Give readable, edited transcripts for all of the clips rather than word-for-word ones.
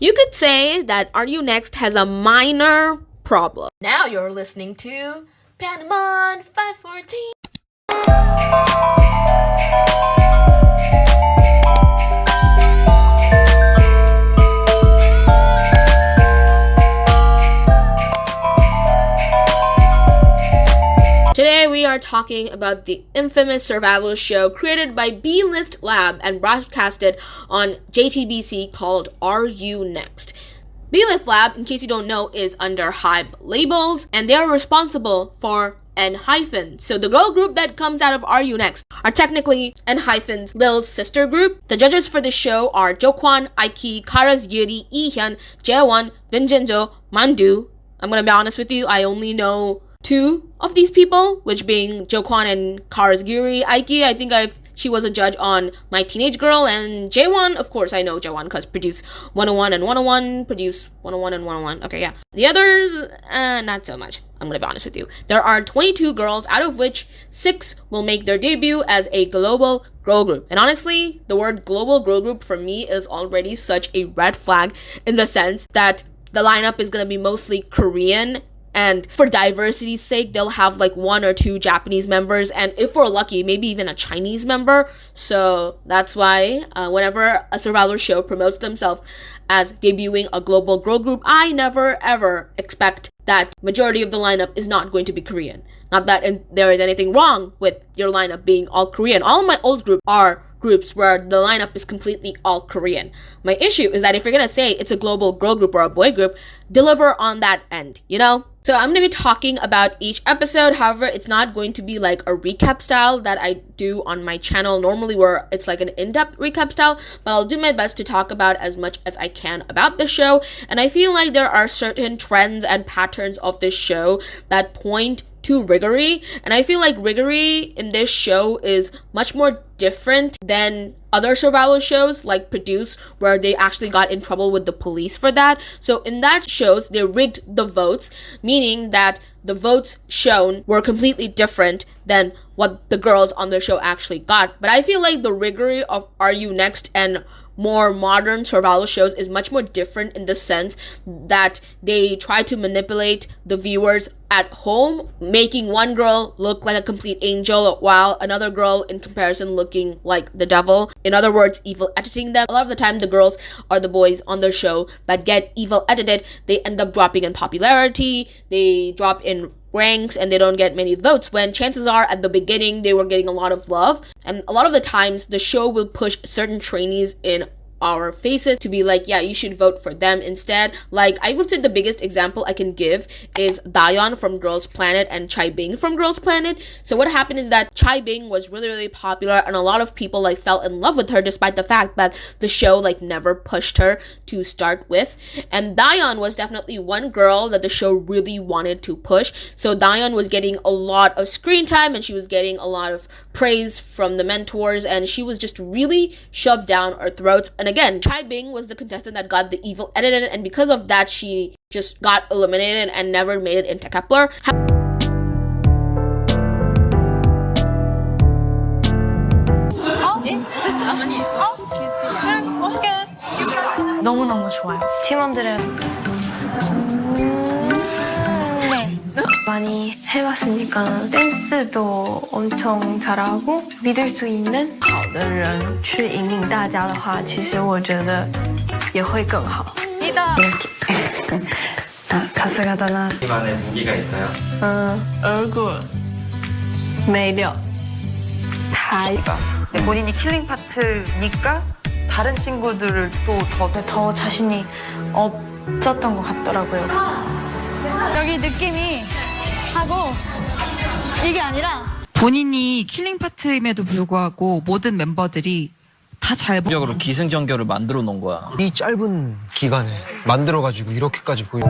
You could say that Are You Next has a minor problem. Now you're listening to Pandamon 514. Today we are talking about the infamous survival show created by B-Lift Lab and broadcasted on JTBC called Are You Next? B-Lift Lab, in case you don't know, is under HYBE labels, and they are responsible for N-. So the girl group that comes out of Are You Next are technically N-'s little sister group. The judges for the show are Jokwan, Aiki, Kara's Yuri, Ihyun, Jaewon, Vincenzo, Mandu. I'm gonna be honest with you, I only know two of these people, which being Jokwan and Karasgiri. Aiki, I think she was a judge on My Teenage Girl, and Jaewon, of course I know Jaewon because produce 101 and 101, produce 101 and 101. Okay, yeah. The others, not so much. I'm gonna be honest with you. There are 22 girls, out of which 6 will make their debut as a global girl group. And honestly, the word global girl group for me is already such a red flag in the sense that the lineup is gonna be mostly Korean, and for diversity's sake, they'll have like 1 or 2 Japanese members, and if we're lucky, maybe even a Chinese member. So that's why whenever a survival show promotes themselves as debuting a global girl group, I never ever expect that majority of the lineup is not going to be Korean. Not that there is anything wrong with your lineup being all Korean. All of my old groups are groups where the lineup is completely all Korean. My issue is that if you're gonna say it's a global girl group or a boy group, deliver on that end, you know? So I'm gonna be talking about each episode. However, it's not going to be like a recap style that I do on my channel normally, where it's like an in-depth recap style, but I'll do my best to talk about as much as I can about the show. And I feel like there are certain trends and patterns of this show that point to riggery, and I feel like riggery in this show is much more different than other survival shows like Produce, where they actually got in trouble with the police for that. So in that shows, they rigged the votes, meaning that the votes shown were completely different than what the girls on the show actually got. But I feel like the riggery of Are You Next and more modern survival shows is much more different in the sense that they try to manipulate the viewers at home, making one girl look like a complete angel while another girl in comparison looking like the devil. In other words, evil editing them. A lot of the time the girls are the boys on their show that get evil edited. They end up dropping in popularity, they drop in ranks, and they don't get many votes, when chances are at the beginning they were getting a lot of love. And a lot of the times the show will push certain trainees in our faces to be like, yeah, you should vote for them instead. Like, I would say the biggest example I can give is Dayeon from Girls Planet and HYBE from Girls Planet. So what happened is that HYBE was really popular, and a lot of people like fell in love with her despite the fact that the show like never pushed her to start with. And Dayeon was definitely one girl that the show really wanted to push. So Dayeon was getting a lot of screen time, and she was getting a lot of praise from the mentors, and she was just really shoved down our throats. And again, HYBE was the contestant that got the evil edited, and because of that, she just got eliminated and never made it into Kepler. 너무너무 좋아요. 팀원들은 네. 많이 해봤으니까 댄스도 엄청 잘하고 믿을 수 있는 好的人去引领大家的话，其实我觉得也会更好。이렇게. 가스가다나. 만의 무기가 있어요? 얼굴, 매력, 다 이거. 본인이 킬링 파트니까 다른 친구들을 또 더 자신이 없었던 것 같더라고요. 여기 느낌이 하고 이게 아니라 본인이 킬링 파트임에도 불구하고 모든 멤버들이 다 잘 적으로 기승전결을 만들어 놓은 거야. 이 짧은 기간에 만들어가지고 이렇게까지 보여.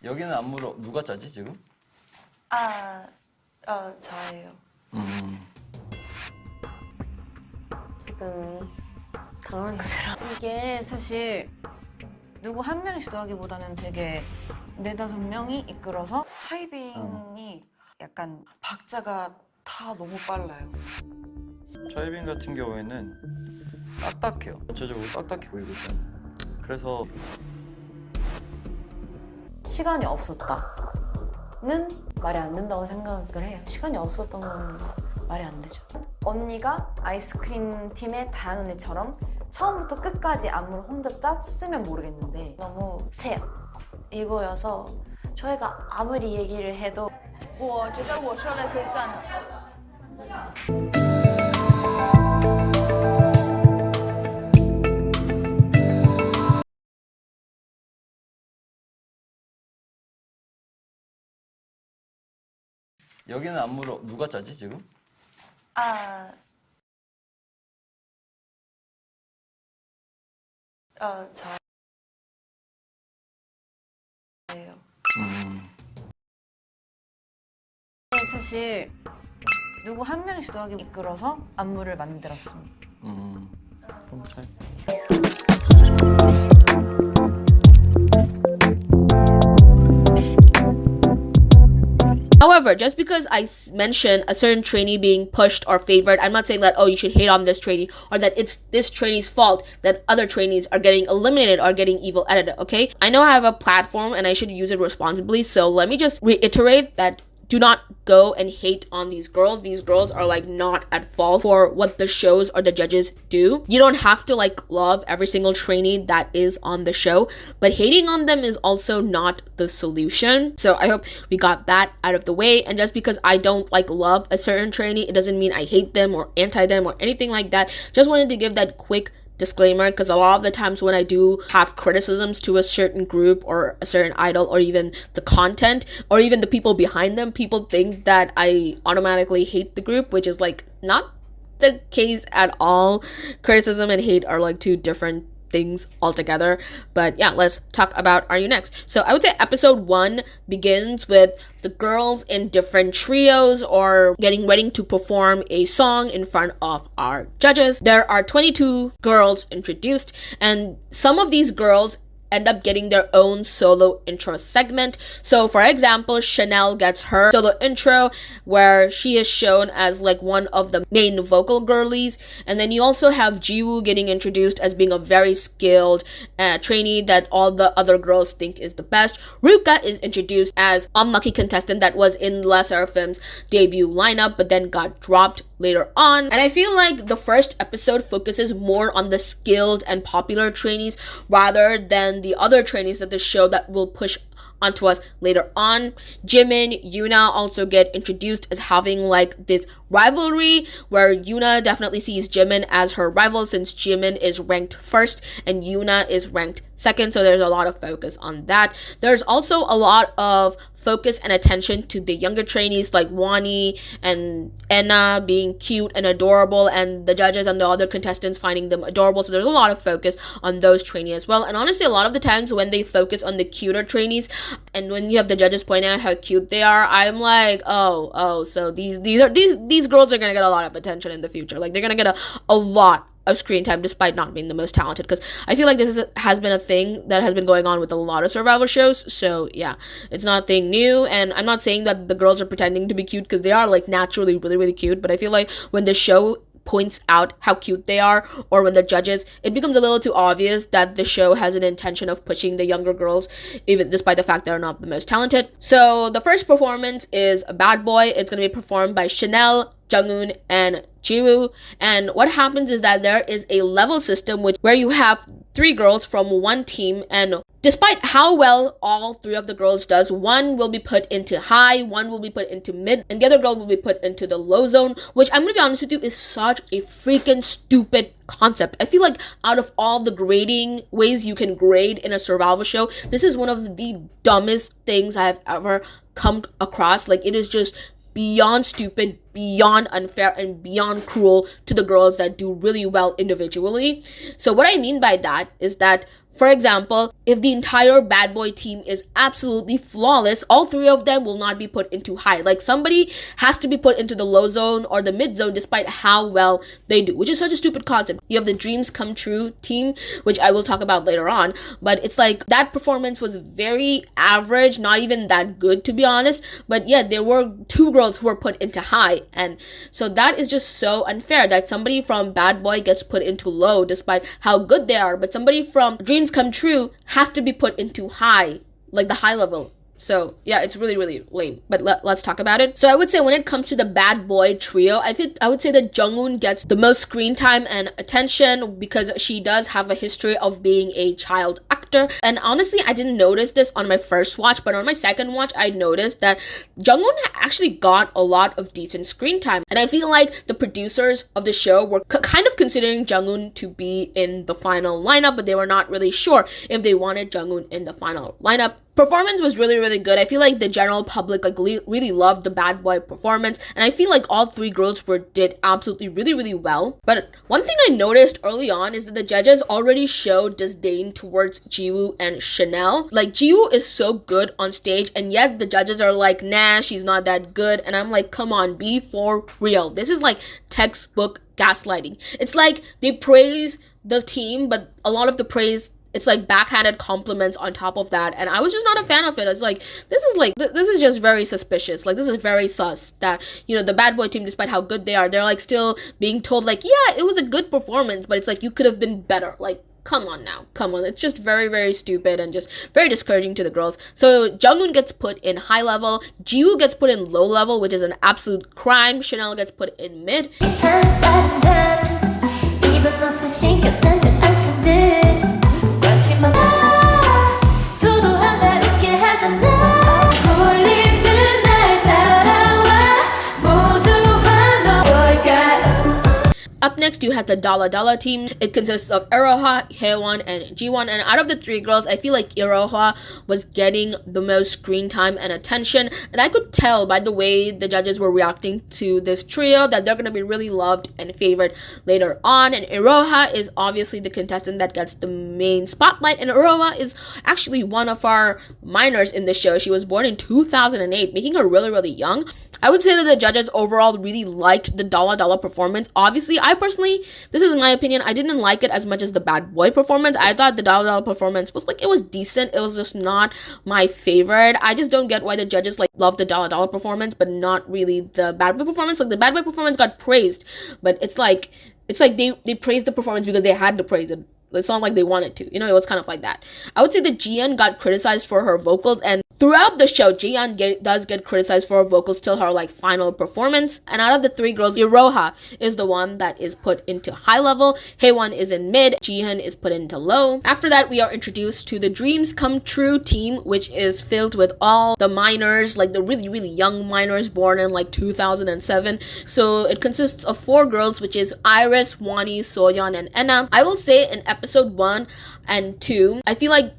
여기는 안무로 누가 짜지 지금? 저예요. 지금 당황스러워. 이게 사실 누구 한 명이 주도하기보다는 되게 4-5명이 이끌어서 차이빙이 약간 박자가 다 너무 빨라요. 차이빈 같은 경우에는 딱딱해요. 전체적으로 딱딱해 보이고 있죠. 그래서 시간이 없었다는 말이 안 된다고 생각을 해요. 시간이 없었던 건 말이 안 되죠. 언니가 아이스크림 팀의 다현 언니처럼 처음부터 끝까지 안무를 혼자 짰으면 모르겠는데 너무 세요. 이거여서 저희가 아무리 얘기를 해도 我觉得我说了可以算了。 여기는 안무로 누가 짜지 지금? 저예요. 사실 누구 한 명이 주도하게 이끌어서 안무를 만들었습니다. 그럼 잘. However, just because I mention a certain trainee being pushed or favored, I'm not saying that, oh, you should hate on this trainee or that it's this trainee's fault that other trainees are getting eliminated or getting evil edited, okay? I know I have a platform and I should use it responsibly, so let me just reiterate that do not go and hate on these girls. These girls are like not at fault for what the shows or the judges do. You don't have to like love every single trainee that is on the show, but hating on them is also not the solution. So I hope we got that out of the way. And just because I don't like love a certain trainee, it doesn't mean I hate them or anti them or anything like that. Just wanted to give that quick disclaimer, because a lot of the times when I do have criticisms to a certain group or a certain idol or even the content or even the people behind them, people think that I automatically hate the group, which is like not the case at all. Criticism and hate are like two different things altogether. But yeah, let's talk about Are You Next? So I would say episode 1 begins with the girls in different trios or getting ready to perform a song in front of our judges. There are 22 girls introduced, and some of these girls end up getting their own solo intro segment. So for example, Chanel gets her solo intro where she is shown as like one of the main vocal girlies, and then you also have Jiwoo getting introduced as being a very skilled trainee that all the other girls think is the best. Ruka is introduced as unlucky contestant that was in La Seraphim's debut lineup but then got dropped later on. And I feel like the first episode focuses more on the skilled and popular trainees rather than the other trainees that the show that will push onto us later on. Jimin, Yuna also get introduced as having like this rivalry where Yuna definitely sees Jimin as her rival since Jimin is ranked first and Yuna is ranked second, so there's a lot of focus on that. There's also a lot of focus and attention to the younger trainees like Wani and Enna being cute and adorable, and the judges and the other contestants finding them adorable, so there's a lot of focus on those trainees as well. And honestly, a lot of the times when they focus on the cuter trainees and when you have the judges pointing out how cute they are, I'm like, oh, so these girls are gonna get a lot of attention in the future. Like they're gonna get a lot of screen time despite not being the most talented, because I feel like this has been a thing that has been going on with a lot of survival shows. So yeah, it's not a thing new, and I'm not saying that the girls are pretending to be cute, because they are like naturally really really cute, but I feel like when the show points out how cute they are, or when the judges, it becomes a little too obvious that the show has an intention of pushing the younger girls, even despite the fact they're not the most talented. So the first performance is a Bad Boy. It's going to be performed by Chanel, Junghoon, and Jiwoo. And what happens is that there is a level system where you have 3 girls from one team, and despite how well all 3 of the girls does, one will be put into high, one will be put into mid, and the other girl will be put into the low zone, which I'm gonna be honest with you is such a freaking stupid concept. I feel like out of all the grading ways you can grade in a survival show, this is one of the dumbest things I've ever come across. Like, it is just beyond stupid, beyond unfair, and beyond cruel to the girls that do really well individually. So what I mean by that is that For example, if the entire bad boy team is absolutely flawless, all three of them will not be put into high. Like somebody has to be put into the low zone or the mid zone despite how well they do, which is such a stupid concept. You have the dreams come true team, which I will talk about later on, but it's like that performance was very average, not even that good to be honest. But yeah, there were two girls who were put into high, and so that is just so unfair that somebody from bad boy gets put into low despite how good they are, but somebody from dreams come true has to be put into high, like the high level. So yeah, it's really, really lame. But let's talk about it. So I would say when it comes to the bad boy trio, I would say that Junghoon gets the most screen time and attention because she does have a history of being a child actor. And honestly, I didn't notice this on my first watch, but on my second watch, I noticed that Junghoon actually got a lot of decent screen time. And I feel like the producers of the show were kind of considering Junghoon to be in the final lineup, but they were not really sure if they wanted Junghoon in the final lineup. Performance was really, really good. I feel like the general public really loved the bad boy performance, and I feel like all three girls did absolutely really, really well. But one thing I noticed early on is that the judges already showed disdain towards Jiwoo and Chanel. Like Jiwoo is so good on stage, and yet the judges are like, nah, she's not that good. And I'm like, come on, be for real. This is like textbook gaslighting. It's like they praise the team, but a lot of the praise, it's like backhanded compliments on top of that, and I was just not a fan of it. I was like, this is just very suspicious. Like, this is very sus that, you know, the bad boy team, despite how good they are, they're like still being told like, yeah, it was a good performance, but it's like you could have been better. Like, come on now, come on. It's just very, very stupid and just very discouraging to the girls. So Junghoon gets put in high level, Jiwoo gets put in low level, which is an absolute crime. Chanel gets put in mid. Up next, you had the Dalla Dalla team. It consists of Iroha, Haewon, and Jiwon. And out of the three girls, I feel like Iroha was getting the most screen time and attention. And I could tell by the way the judges were reacting to this trio that they're going to be really loved and favored later on. And Iroha is obviously the contestant that gets the main spotlight. And Iroha is actually one of our minors in the show. She was born in 2008, making her really, really young. I would say that the judges overall really liked the Dalla Dalla performance. Obviously, I personally, this is my opinion, I didn't like it as much as the bad boy performance. I thought the Dalla Dalla performance was like, it was decent. It was just not my favorite. I just don't get why the judges like love the Dalla Dalla performance, but not really the bad boy performance. Like the bad boy performance got praised, but it's like they praised the performance because they had to praise it. It's not like they wanted to, you know, it was kind of like that. I would say that Jiyeon got criticized for her vocals, and throughout the show, Jiyeon does get criticized for her vocals till her like final performance. And out of the three girls, Iroha is the one that is put into high level, Haewon is in mid, Jiyeon is put into low. After that, we are introduced to the Dreams Come True team, which is filled with all the minors, like the really, really young minors born in like 2007. So it consists of four girls, which is Iris, Wani, Soyeon, and Enna. I will say in episode 1 and 2, I feel like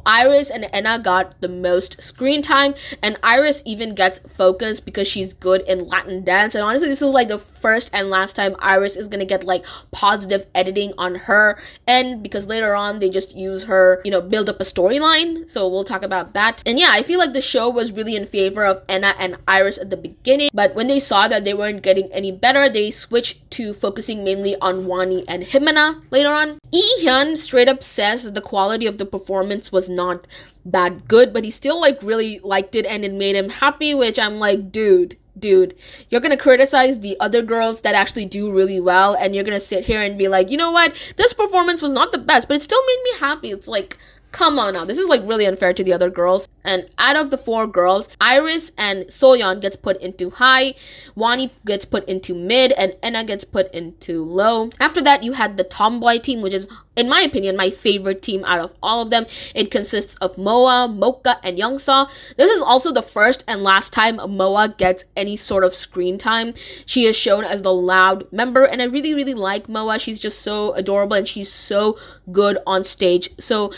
Iris and Enna got the most screen time, and Iris even gets focus because she's good in Latin dance. And honestly, this is like the first and last time Iris is gonna get like positive editing on her end, because later on they just use her, you know, build up a storyline. So we'll talk about that. And yeah, I feel like the show was really in favor of Enna and Iris at the beginning, but when they saw that they weren't getting any better, they switched to focusing mainly on Wani and Himena later on. Lee-hyun straight up says that the quality of the performance was not that good, but he still like really liked it and it made him happy, which I'm like, dude, you're gonna criticize the other girls that actually do really well, and you're gonna sit here and be like, you know what, this performance was not the best, but it still made me happy. It's like, come on now, this is like really unfair to the other girls. And out of the four girls, Iris and Soyeon gets put into high, Wani gets put into mid, and Enna gets put into low. After that, you had the Tomboy team, which is, in my opinion, my favorite team out of all of them. It consists of Moa, Mocha, and Youngsa. This is also the first and last time Moa gets any sort of screen time. She is shown as the loud member, and I really, really like Moa. She's just so adorable and she's so good on stage. So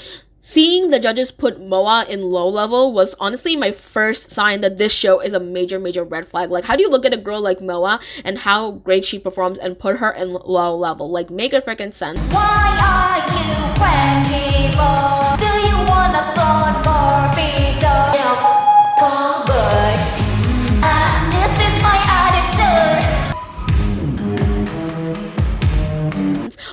Seeing the judges put Moa in low level was honestly my first sign that this show is a major red flag. Like, how do you look at a girl like Moa and how great she performs and put her in low level? Like, make it freaking sense. Why are you cranky, boy? Do you wanna burn more pizza? Tomboy. This is my attitude.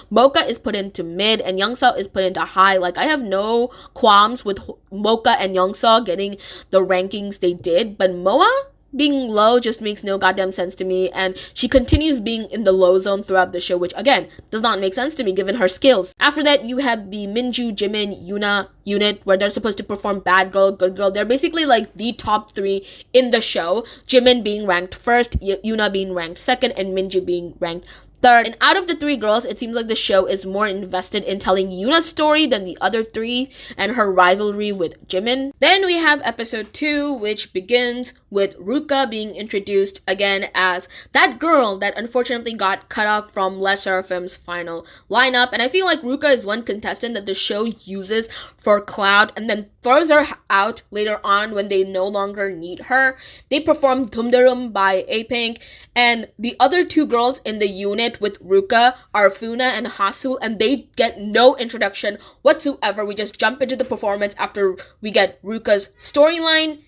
Mocha is put into mid and Youngso is put into high. Like, I have no qualms with Mocha and Youngso getting the rankings they did, but Moa being low just makes no goddamn sense to me, and she continues being in the low zone throughout the show, which again does not make sense to me given her skills. After that, you have the Minju, Jimin, Yuna unit where they're supposed to perform bad girl, good girl. They're basically like the top 3 in the show, Jimin being ranked first, Yuna being ranked second, and Minju being ranked third. And out of the 3 girls, it seems like the show is more invested in telling Yuna's story than the other 3 and her rivalry with Jimin. Then we have episode 2, which begins with Ruka being introduced again as that girl that unfortunately got cut off from Les Seraphim's final lineup. And I feel like Ruka is one contestant that the show uses for clout and then throws her out later on when they no longer need her. They perform Dumdarum by A-Pink, and the other 2 girls in the unit with Ruka are Funa and Hasul, and they get no introduction whatsoever. We just jump into the performance after we get Ruka's storyline.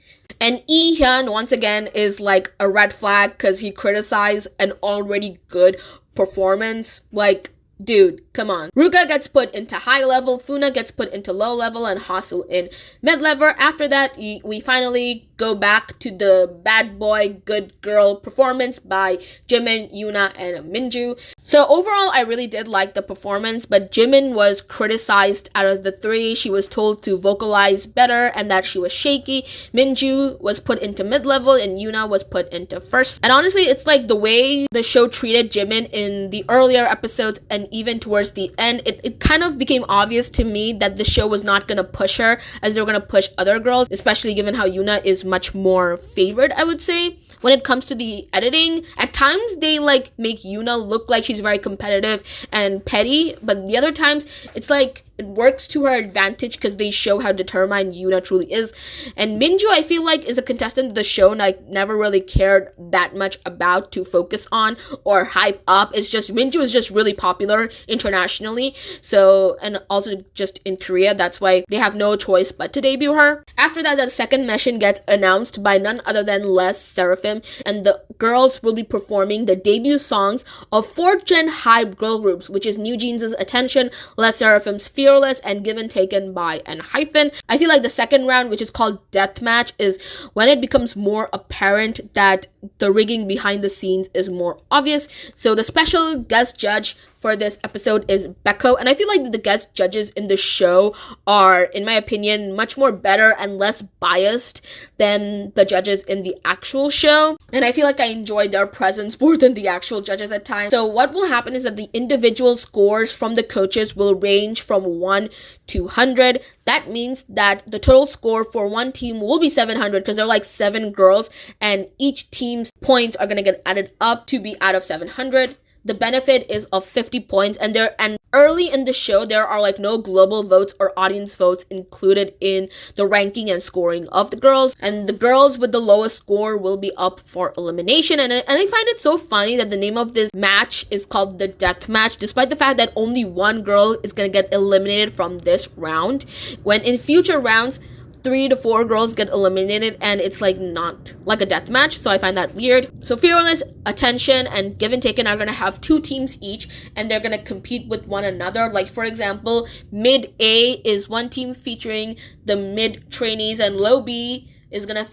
And Lee Hyun, once again, is like a red flag because he criticized an already good performance. Like, dude, come on. Ruka gets put into high level, Funa gets put into low level, and Hasul in mid level. After that, we finally go back to the bad boy, good girl performance by Jimin, Yuna, and Minju. So overall, I really did like the performance, but Jimin was criticized out of the 3. She was told to vocalize better and that she was shaky. Minju was put into mid-level and Yuna was put into first. And honestly, it's like the way the show treated Jimin in the earlier episodes and even towards the end, it kind of became obvious to me that the show was not going to push her as they were going to push other girls, especially given how Yuna is much more favored, I would say. When it comes to the editing, at times they like make Yuna look like she's very competitive and petty, but the other times it's like it works to her advantage because they show how determined Yuna truly is. And Minju, I feel like, is a contestant that the show never really cared that much about to focus on or hype up. It's just Minju is just really popular internationally, so, and also just in Korea, that's why they have no choice but to debut her. After that, the second mission gets announced by none other than Les Seraphim, and the girls will be performing the debut songs of 4th Gen HYBE girl groups, which is New Jeans' Attention, Les Seraphim's Fearless, and Given Taken by Hyphen. I feel like the second round, which is called Deathmatch, is when it becomes more apparent that the rigging behind the scenes is more obvious. So the special guest judge for this episode is Beko, and I feel like the guest judges in the show are, in my opinion, much more better and less biased than the judges in the actual show, and I feel like I enjoy their presence more than the actual judges at times. So what will happen is that the individual scores from the coaches will range from 1 to 100. That means that the total score for one team will be 700 because they're like 7 girls, and each team's points are going to get added up to be out of 700. The benefit is of 50 points, and early in the show, there are like no global votes or audience votes included in the ranking and scoring of the girls, and the girls with the lowest score will be up for elimination. And I find it so funny that the name of this match is called the Death Match, despite the fact that only one girl is gonna get eliminated from this round, when in future rounds 3 to 4 girls get eliminated and it's like not like a death match. So I find that weird. So Fearless, Attention, and Given Taken are gonna have 2 teams each, and they're gonna compete with one another. Like, for example, Mid A is one team featuring the mid trainees, and Low B is gonna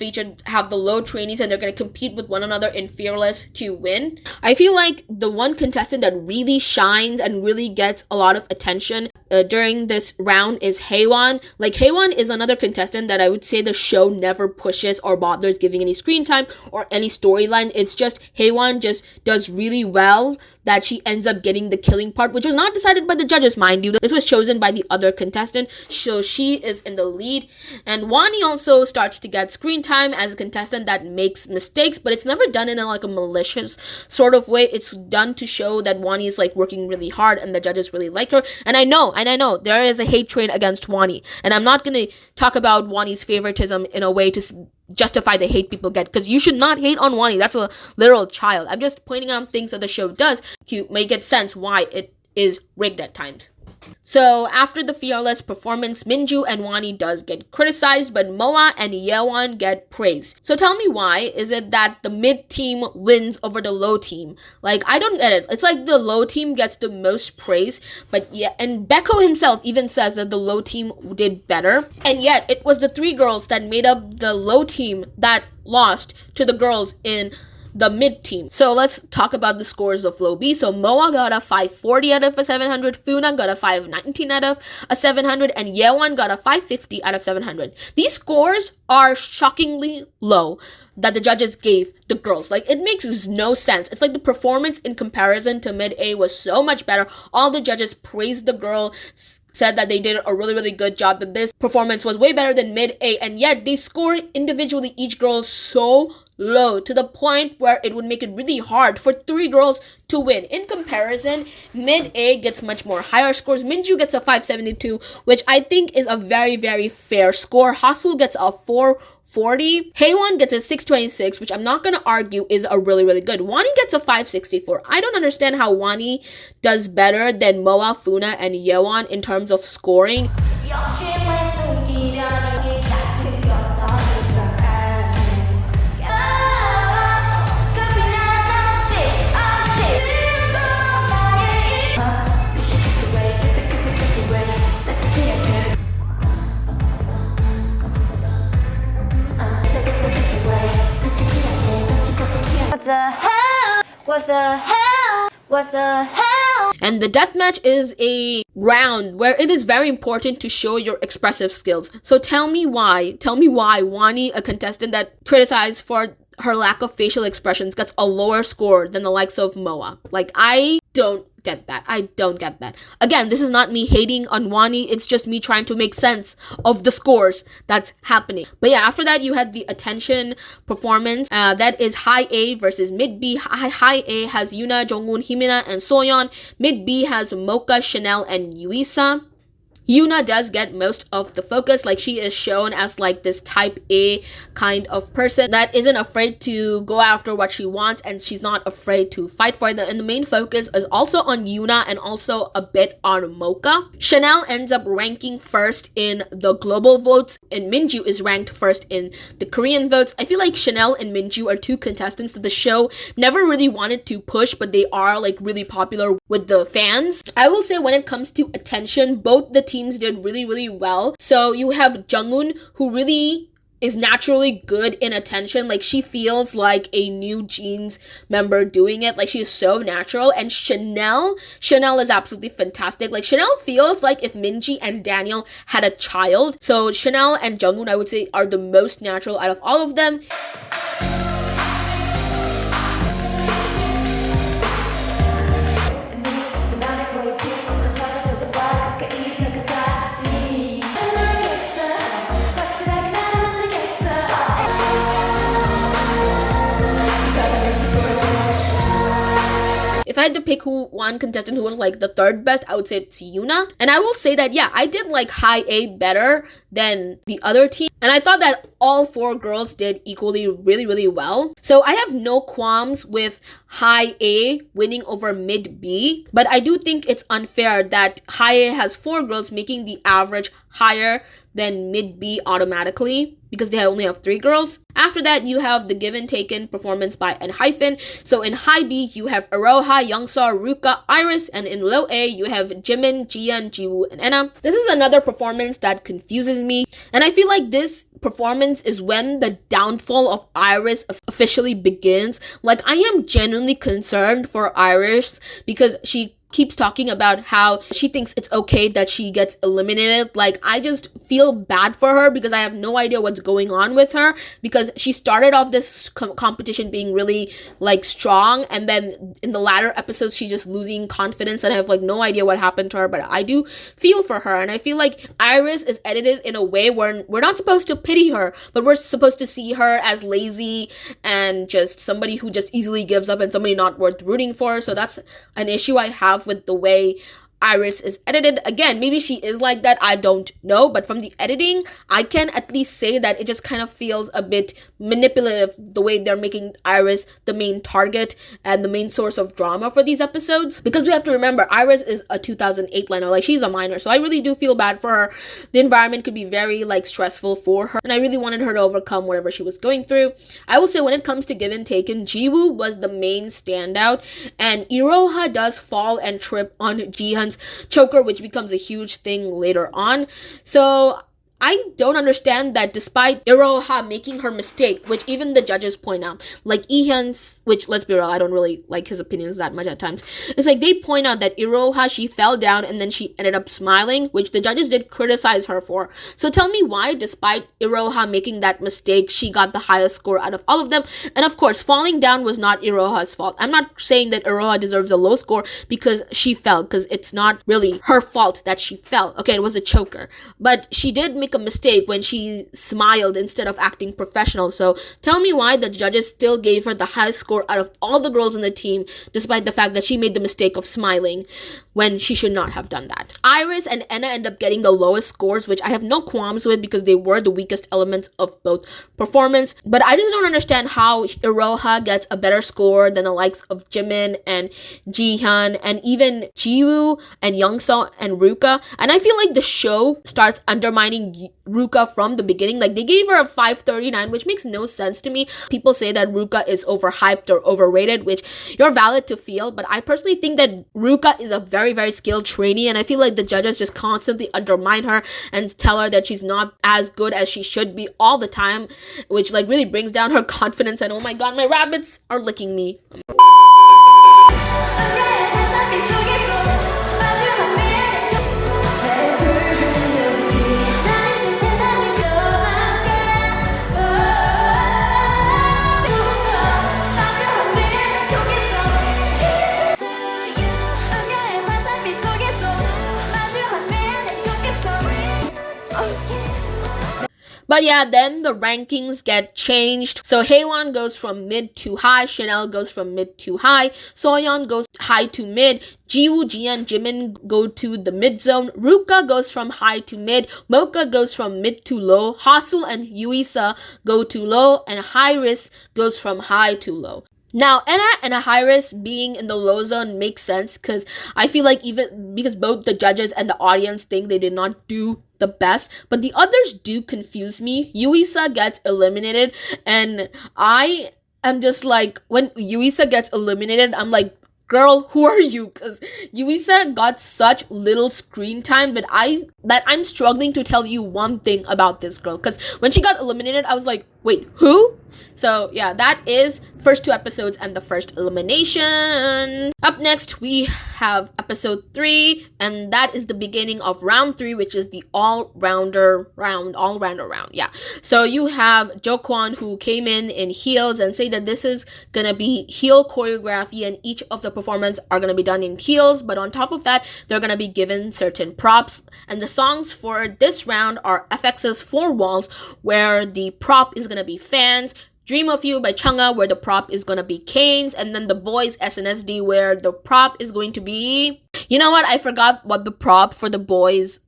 have the low trainees, and they're gonna compete with one another in Fearless to win. I feel like the one contestant that really shines and really gets a lot of attention during this round is Haewon. Like, Haewon is another contestant that I would say the show never pushes or bothers giving any screen time or any storyline. It's just Haewon just does really well that she ends up getting the killing part, which was not decided by the judges, mind you. This was chosen by the other contestant, so she is in the lead. And Wani also starts to get screen time as a contestant that makes mistakes, but it's never done in a malicious sort of way. It's done to show that Wani is working really hard and the judges really like her. And I know there is a hate train against Wani, and I'm not gonna talk about Wani's favoritism in a way to justify the hate people get, because you should not hate on Wani. That's a literal child. I'm just pointing out things that the show does to make it sense why it is rigged at times. So after the fearless performance, Minju and Wani does get criticized, but Moa and Yeowon get praised. So tell me, why is it that the mid team wins over the low team? I don't get it. It's the low team gets the most praise, but yeah, and Beko himself even says that the low team did better, and yet it was the three girls that made up the low team that lost to the girls in the mid team. So let's talk about the scores of Low B. So Moa got a 540 out of a 700, Funa got a 519 out of a 700, and Yeowon got a 550 out of 700. These scores are shockingly low that the judges gave the girls. It makes no sense. It's the performance in comparison to mid A was so much better. All the judges praised the girl, said that they did a really, really good job, and this performance was way better than mid A, and yet they scored individually each girl so low to the point where it would make it really hard for three girls to win. In comparison, mid A gets much more higher scores. Minju gets a 572, which I think is a very, very fair score. Hasul gets a 440. Haewon gets a 626, which I'm not going to argue is a really, really good. Wani gets a 564. I don't understand how Wani does better than Moa, Funa, and Yeowon in terms of scoring. What the hell? What the hell? What the hell? And the deathmatch is a round where it is very important to show your expressive skills. So tell me why Wani, a contestant that criticized for her lack of facial expressions, gets a lower score than the likes of Moa. I don't get that. I don't get that. Again, this is not me hating on Wani. It's just me trying to make sense of the scores that's happening. But yeah, after that, you had the attention performance. That is High A versus Mid B. High A has Yuna, Jongwon, Himina, and Soyeon. Mid B has Mocha, Chanel, and Yuisa. Yuna does get most of the focus. She is shown as this type A kind of person that isn't afraid to go after what she wants, and she's not afraid to fight for it. And the main focus is also on Yuna and also a bit on Mocha. Chanel ends up ranking first in the global votes, and Minju is ranked first in the Korean votes. I feel like Chanel and Minju are two contestants that the show never really wanted to push, but they are really popular with the fans. I will say when it comes to attention, both the teams did really, really well. So you have Junghoon, who really is naturally good in attention. She feels like a New Jeans member doing it. She is so natural. And Chanel is absolutely fantastic. Chanel feels like if Minji and Daniel had a child. So Chanel and Junghoon, I would say, are the most natural out of all of them. If I had to pick one contestant who was the third best, I would say it's Yuna. And I will say that, yeah, I did High A better than the other team. And I thought that all four girls did equally really, really well. So I have no qualms with High A winning over Mid B. But I do think it's unfair that High A has four girls, making the average higher than Mid B automatically, because they only have three girls. After that, you have the Given Taken performance by ENHYPEN. So in High B, you have Aroha, Youngsa, Ruka, Iris, and in Low A, you have Jimin, Jian, Jiwoo, and Enna. This is another performance that confuses me, and I feel like this performance is when the downfall of Iris officially begins. I am genuinely concerned for Iris because she keeps talking about how she thinks it's okay that she gets eliminated. Like, I just feel bad for her because I have no idea what's going on with her, because she started off this competition being really like strong, and then in the latter episodes she's just losing confidence, and I have like no idea what happened to her. But I do feel for her, and I feel like Iris is edited in a way where we're not supposed to pity her, but we're supposed to see her as lazy and just somebody who just easily gives up and somebody not worth rooting for. So that's an issue I have with the way Iris is edited. Again, maybe she is like that, I don't know, but from the editing, I can at least say that it just kind of feels a bit manipulative, the way they're making Iris the main target and the main source of drama for these episodes. Because we have to remember, Iris is a 2008 liner, like she's a minor, so I really do feel bad for her. The environment could be very like stressful for her, and I really wanted her to overcome whatever she was going through. I will say, when it comes to Give and Taken, Jiwoo was the main standout, and Iroha does fall and trip on Jihan's choker, which becomes a huge thing later on. So I don't understand that despite Iroha making her mistake, which even the judges point out, like Ihan's, which let's be real, I don't really like his opinions that much at times. It's like they point out that Iroha, she fell down and then she ended up smiling, which the judges did criticize her for. So tell me why, despite Iroha making that mistake, she got the highest score out of all of them. And of course, falling down was not Iroha's fault. I'm not saying that Iroha deserves a low score because she fell, because it's not really her fault that she fell. Okay, it was a choker. But she did make a mistake when she smiled instead of acting professional. So tell me why the judges still gave her the highest score out of all the girls on the team, despite the fact that she made the mistake of smiling when she should not have done that. Iris and Enna end up getting the lowest scores, which I have no qualms with because they were the weakest elements of both performance. But I just don't understand how Iroha gets a better score than the likes of Jimin and Jihan and even Jiwoo and Youngso and Ruka. And I feel like the show starts undermining Ruka from the beginning. Like, they gave her a 539, which makes no sense to me. People say that Ruka is overhyped or overrated, which you're valid to feel, but I personally think that Ruka is a very, very skilled trainee, and I feel like the judges just constantly undermine her and tell her that she's not as good as she should be all the time, which like really brings down her confidence. And oh my god, my rabbits are licking me. But yeah, then the rankings get changed. So Haewon goes from mid to high, Chanel goes from mid to high, Soyeon goes high to mid, Jiwoo, Jian, Jimin go to the mid zone, Ruka goes from high to mid, Mocha goes from mid to low, Hasul and Yuisa go to low, and Iris goes from high to low. Now, Enna and Iris being in the low zone makes sense because I feel like even because both the judges and the audience think they did not do the best, but the others do confuse me. Yuisa gets eliminated, and I am just like, when Yuisa gets eliminated, I'm like, girl, who are you? Because Yuisa got such little screen time, but I'm struggling to tell you one thing about this girl. Because when she got eliminated, I was like, wait, who? So yeah, that is first 2 episodes and the first elimination. Up next, we have episode 3, and that is the beginning of round 3, which is the all-rounder round. Yeah. So you have Jokwon, who came in heels and say that this is gonna be heel choreography, and each of the performances are gonna be done in heels. But on top of that, they're gonna be given certain props, and the songs for this round are FX's 4 Walls, where the prop is gonna be fans, Dream of You by Chungha, where the prop is gonna be canes, and then the boys SNSD, where the prop is going to be, you know what, I forgot what the prop for the boys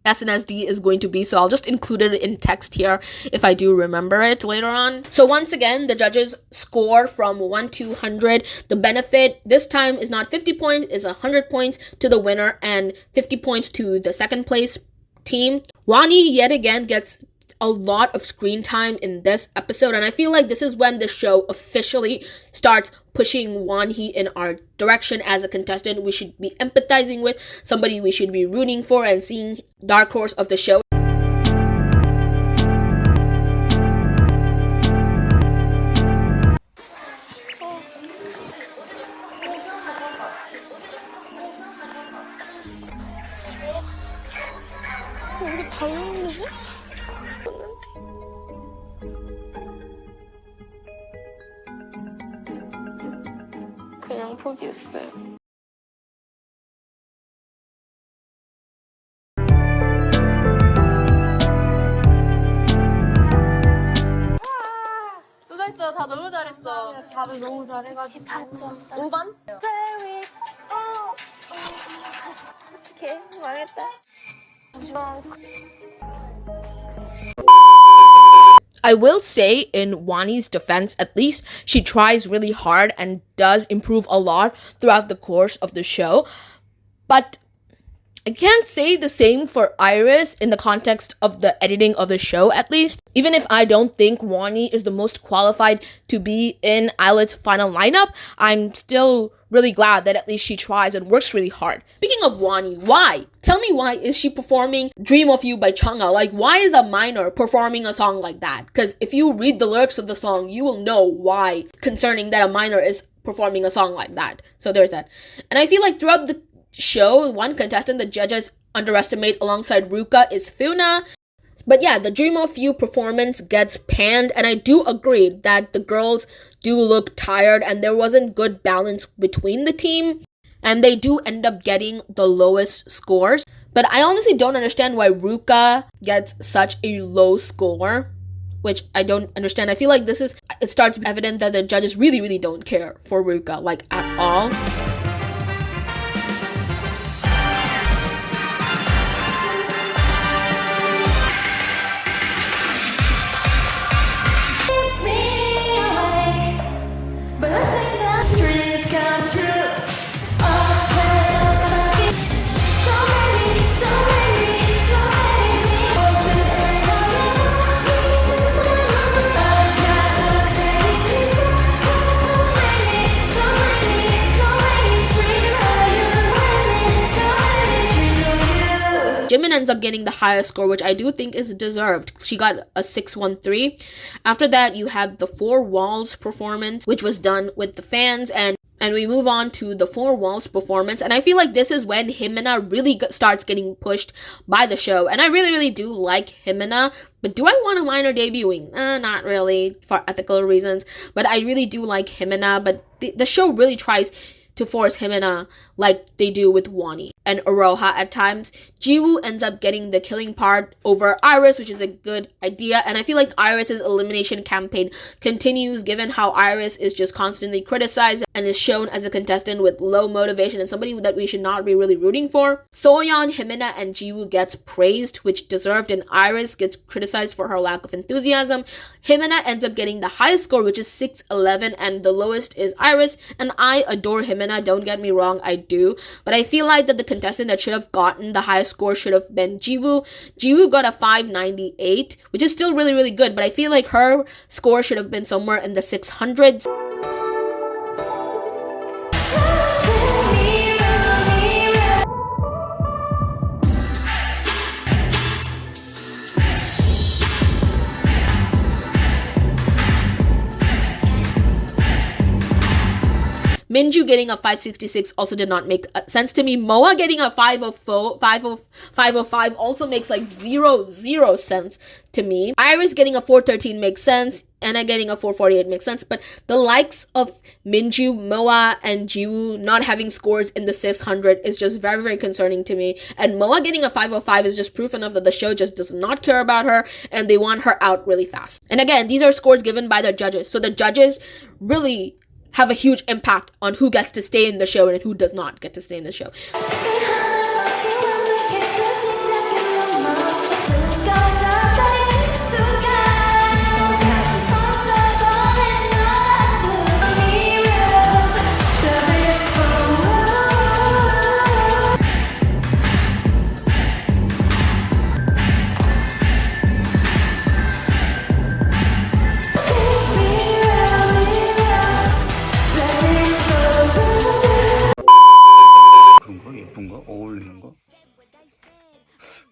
SNSD is going to be, so I'll just include it in text here if I do remember it later on. So once again, the judges score from 1 to 100. The benefit this time is not 50 points, is 100 points to the winner and 50 points to the second place team. Wani yet again gets a lot of screen time in this episode, and I feel like this is when the show officially starts pushing Wonhee in our direction as a contestant we should be empathizing with, somebody we should be rooting for, and seeing dark horse of the show. 왜 잘 나오지? 그냥 포기했어요. 수고했어. 다 너무 잘했어. 다들 너무 잘해가지고. 5번? 어떡해, 망했다. I will say, in Wani's defense, at least, she tries really hard and does improve a lot throughout the course of the show. But I can't say the same for Iris in the context of the editing of the show, at least. Even if I don't think Wani is the most qualified to be in Islet's final lineup, I'm still really glad that at least she tries and works really hard. Speaking of Wani, why? Tell me, why is she performing Dream of You by Chungha? Like, why is a minor performing a song like that? Because if you read the lyrics of the song, you will know why concerning that a minor is performing a song like that. So there's that. And I feel like throughout the show, one contestant the judges underestimate alongside Ruka is Funa. But yeah, the Dream of You performance gets panned, and I do agree that the girls do look tired and there wasn't good balance between the team, and they do end up getting the lowest scores. But I honestly don't understand why Ruka gets such a low score, which I don't understand. I feel like it starts evident that the judges really don't care for Ruka, like, at all. Jimin ends up getting the highest score, which I do think is deserved. She got a 613. After that, you have the Four Walls performance, which was done with the fans, and we move on to the Four Walls performance. And I feel like this is when Himena really starts getting pushed by the show. And I really do like Himena, but do I want a minor debuting? Not really, for ethical reasons. But I really do like Himena, but the show really tries to force Himena like they do with Wani and Aroha at times. Jiwoo ends up getting the killing part over Iris, which is a good idea, and I feel like Iris's elimination campaign continues given how Iris is just constantly criticized and is shown as a contestant with low motivation and somebody that we should not be really rooting for. Soyeon, Himena, and Jiwoo gets praised, which deserved, and Iris gets criticized for her lack of enthusiasm. Himena ends up getting the highest score, which is 611, and the lowest is Iris, and I adore Himena, don't get me wrong, I do, but I feel like that the contestant that should have gotten the highest score should have been Jiwoo. Jiwoo got a 598, which is still really good, but I feel like her score should have been somewhere in the 600s. Minju getting a 566 also did not make sense to me. Moa getting a 505 also makes like zero sense to me. Iris getting a 413 makes sense. Anna getting a 448 makes sense. But the likes of Minju, Moa, and Jiwoo not having scores in the 600 is just very concerning to me. And Moa getting a 505 is just proof enough that the show just does not care about her and they want her out really fast. And again, these are scores given by the judges. So the judges really have a huge impact on who gets to stay in the show and who does not get to stay in the show.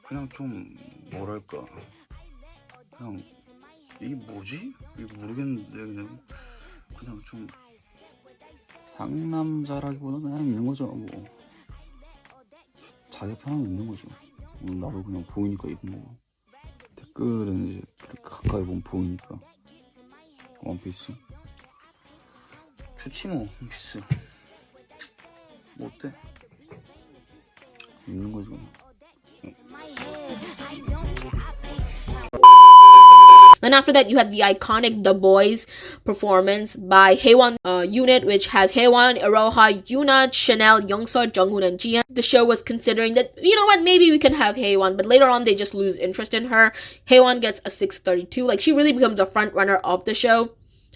그냥 좀 뭐랄까 그냥 이게 뭐지? 이게 모르겠는데 그냥 좀 상남자라기보다 그냥 있는 거죠. 뭐 자기 편하게 있는 거죠. 나도 그냥 보이니까 입은 거고 댓글은 이제 그렇게 가까이 보면 보이니까 원피스 좋지 뭐 원피스 뭐 어때? 입는 거지 그냥. Then after that, you had the iconic The Boys performance by Haewon unit, which has Haewon, Iroha, Yuna, Chanel, Youngso, Junghoon, and Jian. The show was considering that, you know what, maybe we can have Haewon, but later on they just lose interest in her. Haewon gets a 632. Like, she really becomes a front runner of the show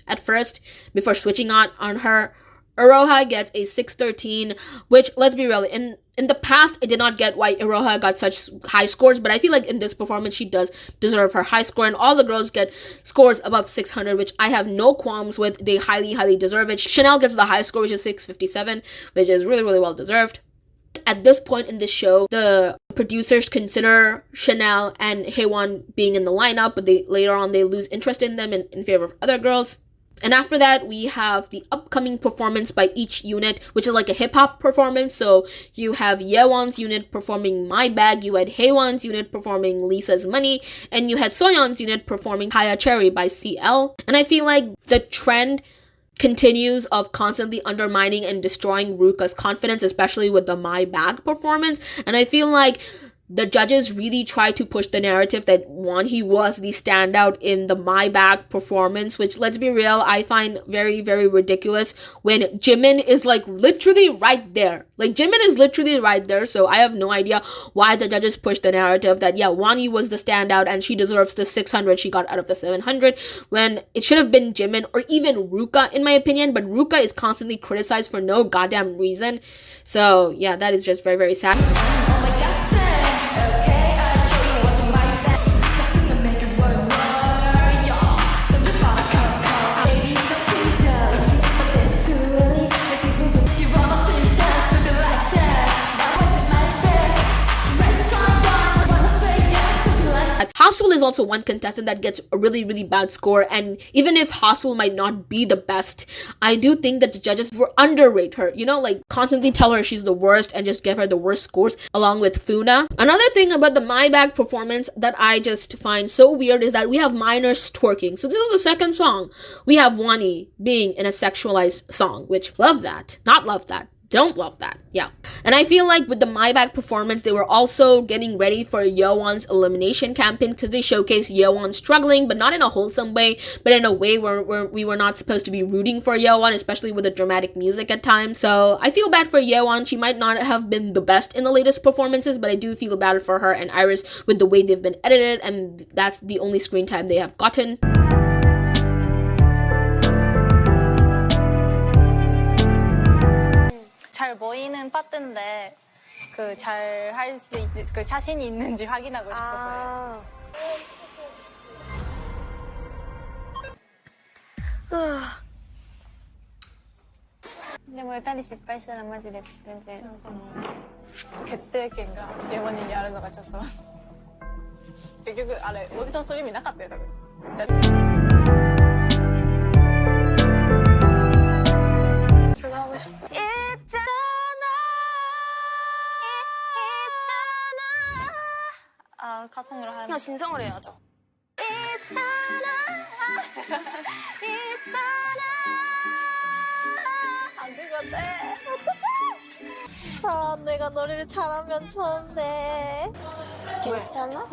at first before switching on her. Iroha gets a 613, which, let's be real, in the past, I did not get why Iroha got such high scores, but I feel like in this performance, she does deserve her high score, and all the girls get scores above 600, which I have no qualms with. They highly, highly deserve it. Chanel gets the high score, which is 657, which is really, really well deserved. At this point in the show, the producers consider Chanel and Haewon being in the lineup, but later on they lose interest in them in favor of other girls. And after that, we have the upcoming performance by each unit, which is like a hip-hop performance. So you have Yeon's unit performing My Bag, you had Haewon's unit performing Lisa's Money, and you had Soyeon's unit performing Kaya Cherry by CL. And I feel like the trend continues of constantly undermining and destroying Ruka's confidence, especially with the My Bag performance. And I feel like the judges really try to push the narrative that Wonhee was the standout in the My Bag performance, which, let's be real, I find very, very ridiculous when Jimin is like literally right there. Like, Jimin is literally right there, so I have no idea why the judges push the narrative that, yeah, Wonhee was the standout and she deserves the 600 she got out of the 700, when it should have been Jimin or even Ruka, in my opinion, but Ruka is constantly criticized for no goddamn reason. So, yeah, that is just very, very sad. Hasul is also one contestant that gets a really, really bad score, and even if Hasul might not be the best, I do think that the judges underrate her, you know, like constantly tell her she's the worst and just give her the worst scores along with Funa. Another thing about the My Bag performance that I just find so weird is that we have minors twerking. So this is the second song. We have Wonhee being in a sexualized song, which love that, not love that. Don't love that. Yeah. And I feel like with the My Bag performance, they were also getting ready for Yeon's elimination campaign because they showcased Yeon struggling, but not in a wholesome way, but in a way where we were not supposed to be rooting for Yeon, especially with the dramatic music at times. So I feel bad for Yeon. She might not have been the best in the latest performances, but I do feel bad for her and Iris with the way they've been edited, and that's the only screen time they have gotten. 잘 보이는 파트인데 그 잘 할 수 있는 그 자신이 있는지 확인하고 싶었어요. 근데も歌に失敗したらマジで全然決定権が예원이にあるのがちょっと結局あれオーディションする意味なかったよ多分。それが面白い。아, 가성으로 하는. 그냥 진성을 해야죠. 안 되겠네. 아, 내가 노래를 잘하면 좋은데. 괜찮아?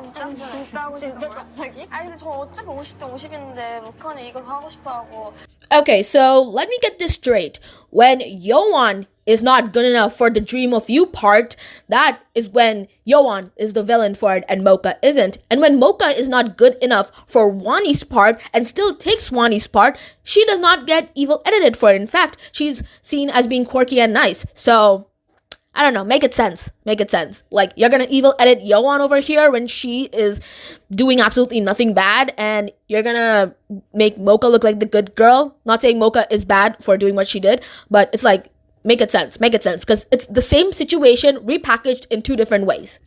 진짜 갑자기? 아니, 근데 저 어차피 50대 50인데 북한에 이거 하고 싶어 하고. Okay, so let me get this straight. When Yeon is not good enough for the Dream of You part, that is when Yeon is the villain for it and Mocha isn't. And when Mocha is not good enough for Wonhee's part and still takes Wonhee's part, she does not get evil edited for it. In fact, she's seen as being quirky and nice. So, I don't know, make it sense. Make it sense. Like, you're gonna evil edit Yeon over here when she is doing absolutely nothing bad, and you're gonna make Mocha look like the good girl. Not saying Mocha is bad for doing what she did, but it's like, make it sense, because it's the same situation repackaged in two different ways.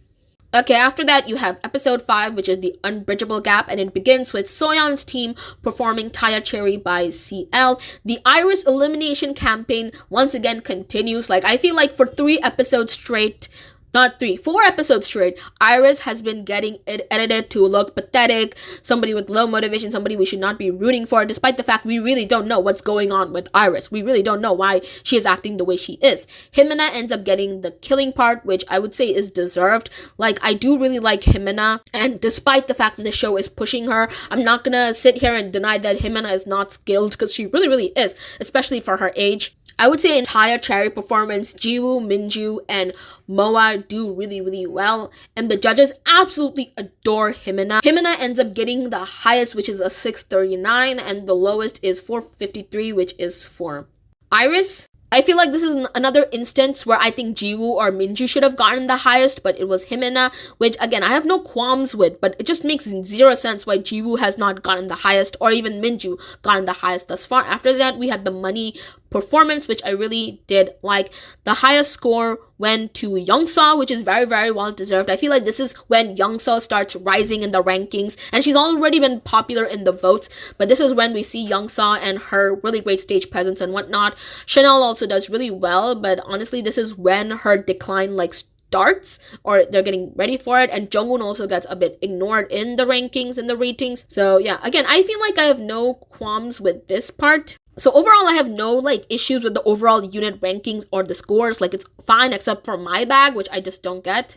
Okay, after that, you have episode 5, which is the Unbridgeable Gap, and it begins with Soyeon's team performing Taya Cherry by CL. The Iris elimination campaign once again continues. Like, I feel like for 3 episodes straight, not 3, 4 episodes straight, Iris has been getting it edited to look pathetic, somebody with low motivation, somebody we should not be rooting for, despite the fact we really don't know what's going on with Iris. We really don't know why she is acting the way she is. Himena ends up getting the killing part, which I would say is deserved. Like, I do really like Himena, and despite the fact that the show is pushing her, I'm not gonna sit here and deny that Himena is not skilled, because she really, really is, especially for her age. I would say entire Cherry performance, Jiwoo, Minju, and Moa do really, really well. And the judges absolutely adore Himena. Himena ends up getting the highest, which is a 639, and the lowest is 453, which is for Iris. I feel like this is another instance where I think Jiwoo or Minju should have gotten the highest, but it was Himena, which again, I have no qualms with, but it just makes zero sense why Jiwoo has not gotten the highest, or even Minju gotten the highest thus far. After that, we had the money performance, which I really did like. The highest score went to Youngsa, which is very, very well deserved. I feel like this is when Youngsa starts rising in the rankings, and she's already been popular in the votes, but this is when we see Youngsa and her really great stage presence and whatnot. Chanel also does really well, but honestly, this is when her decline starts, or they're getting ready for it, and Jungwon also gets a bit ignored in the rankings and the ratings. So yeah, again, I feel like I have no qualms with this part. So overall, I have no issues with the overall unit rankings or the scores. It's fine except for my bag, which I just don't get.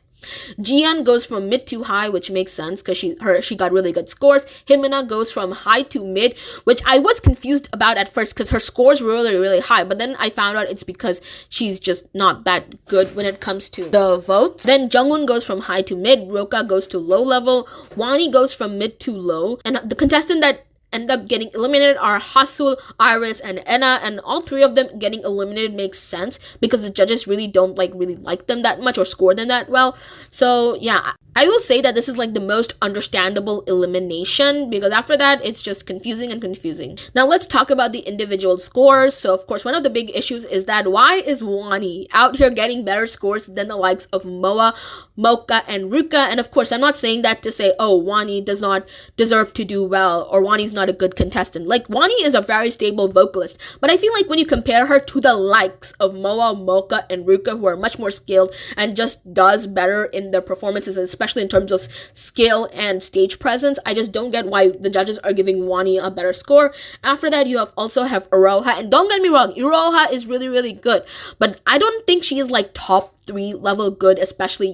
Jian goes from mid to high, which makes sense because she got really good scores. Himena goes from high to mid, which I was confused about at first because her scores were really, really high. But then I found out it's because she's just not that good when it comes to the votes. Then Jungwon goes from high to mid. Roka goes to low level. Wani goes from mid to low. And the contestant that end up getting eliminated are Hasul, Iris, and Enna, and all 3 of them getting eliminated makes sense because the judges really don't really like them that much or score them that well. So yeah, I will say that this is the most understandable elimination, because after that it's just confusing. Now let's talk about the individual scores. So of course, one of the big issues is that why is Wani out here getting better scores than the likes of Moa, Mocha, and Ruka? And of course, I'm not saying that to say, oh, Wani does not deserve to do well, or Wani's not a good contestant. Wani is a very stable vocalist, but I feel like when you compare her to the likes of Moa, Mocha, and Ruka, who are much more skilled and just does better in their performances, especially in terms of skill and stage presence, I just don't get why the judges are giving Wani a better score. After that, you also have Iroha, and don't get me wrong, Iroha is really, really good, but I don't think she is top 3 level good, especially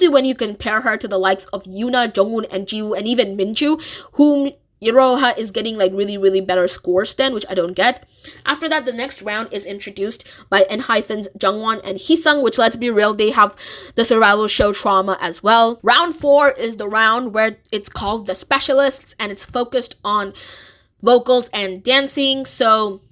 when you compare her to the likes of Yuna, Jungwon, and Jiwoo, and even Minju, whom Iroha is getting really, really better scores than, which I don't get. After that, the next round is introduced by ENHYPEN's Jungwon and Heesung, which, let's be real, they have the survival show trauma as well. Round 4 is the round where it's called the specialists, and it's focused on vocals and dancing. So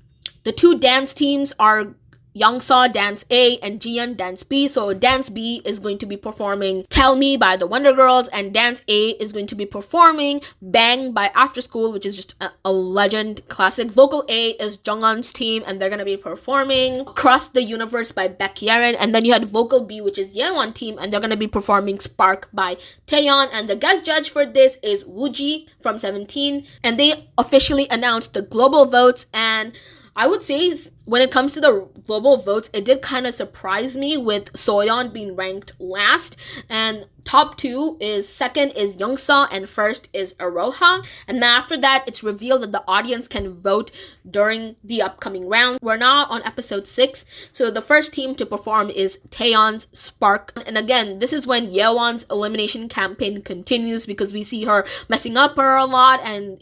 the 2 dance teams are Youngsa Dance A and Jian Dance B. So Dance B is going to be performing Tell Me by the Wonder Girls, and Dance A is going to be performing Bang by After School, which is just a legend classic. Vocal A is Jungwon's team, and they're going to be performing Across the Universe by Baekhyun. And then you had Vocal B, which is Yeonwon team, and they're going to be performing Spark by Taeyeon. And the guest judge for this is Wooji from 17. And they officially announced the global votes, and I would say when it comes to the global votes, it did kind of surprise me with Soyeon being ranked last, and top 2 is second is Youngsa and first is Iroha. And then after that, it's revealed that the audience can vote during the upcoming round. We're now on episode 6, so the first team to perform is Taeyeon's Spark. And again, this is when Yeon's elimination campaign continues, because we see her messing up her a lot and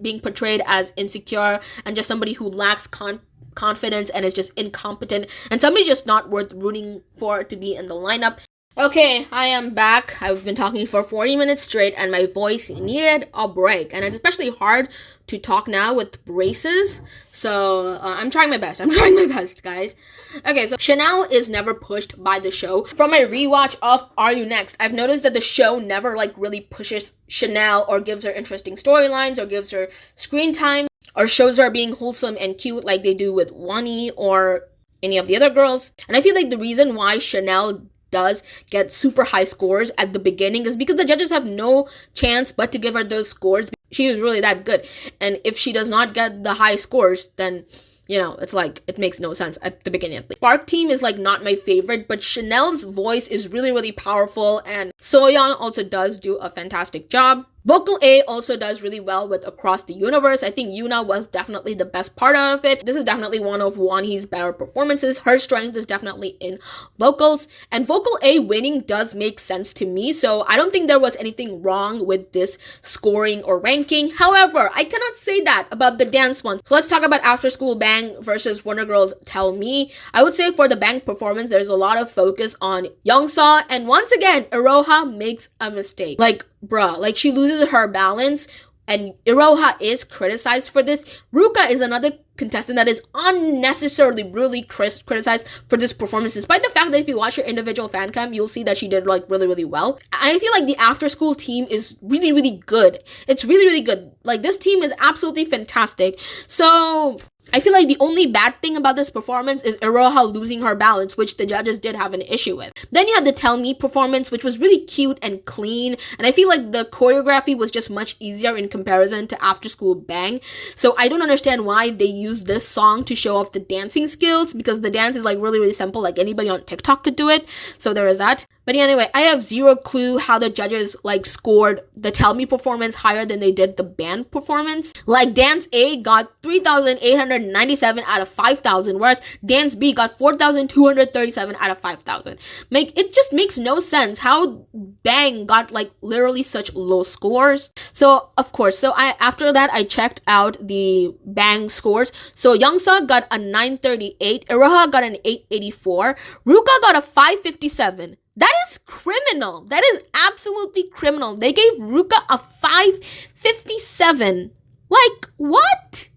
being portrayed as insecure and just somebody who lacks confidence and is just incompetent, and somebody's just not worth rooting for to be in the lineup. Okay, I am back. I've been talking for 40 minutes straight, and my voice needed a break, and it's especially hard to talk now with braces, so I'm trying my best, guys. Okay, so Chanel is never pushed by the show. From my rewatch of Are You Next, I've noticed that the show never really pushes Chanel or gives her interesting storylines or gives her screen time or shows her being wholesome and cute like they do with Wani or any of the other girls. And I feel like the reason why Chanel does get super high scores at the beginning is because the judges have no chance but to give her those scores. She is really that good. And if she does not get the high scores, then you know, it's like, it makes no sense at the beginning at least. Spark team is like not my favorite, but Chanel's voice is really, really powerful, and Soyeon also does do a fantastic job. Vocal A also does really well with Across the Universe. I think Yuna was definitely the best part out of it. This is definitely one of Wonhee's better performances. Her strength is definitely in vocals, and Vocal A winning does make sense to me, so I don't think there was anything wrong with this scoring or ranking. However, I cannot say that about the dance one. So let's talk about After School Bang versus Wonder Girls Tell Me. I would say for the Bang performance, there's a lot of focus on Youngsa, and once again, Iroha makes a mistake. Like, bruh, like she loses her balance, and Iroha is criticized for this. Ruka is another contestant that is unnecessarily really criticized for this performance, despite the fact that if you watch her individual fan cam, you'll see that she did like really, really well. I feel like the After School team is really, really good. It's really, really good. Like, this team is absolutely fantastic. So I feel like the only bad thing about this performance is Iroha losing her balance, which the judges did have an issue with. Then you had the Tell Me performance, which was really cute and clean, and I feel like the choreography was just much easier in comparison to After School Bang. So I don't understand why they used this song to show off the dancing skills, because the dance is like really, really simple, like anybody on TikTok could do it. So there is that. But yeah, anyway, I have zero clue how the judges like scored the Tell Me performance higher than they did the band performance. Like, Dance A got 3,897 out of 5,000, whereas Dance B got 4,237 out of 5,000. It just makes no sense how Bang got like literally such low scores. So of course, after that I checked out the Bang scores. So Youngsa got a 938, Iroha got an 884, Ruka got a 557. That is criminal. That is absolutely criminal. They gave Ruka a 557. Like, what?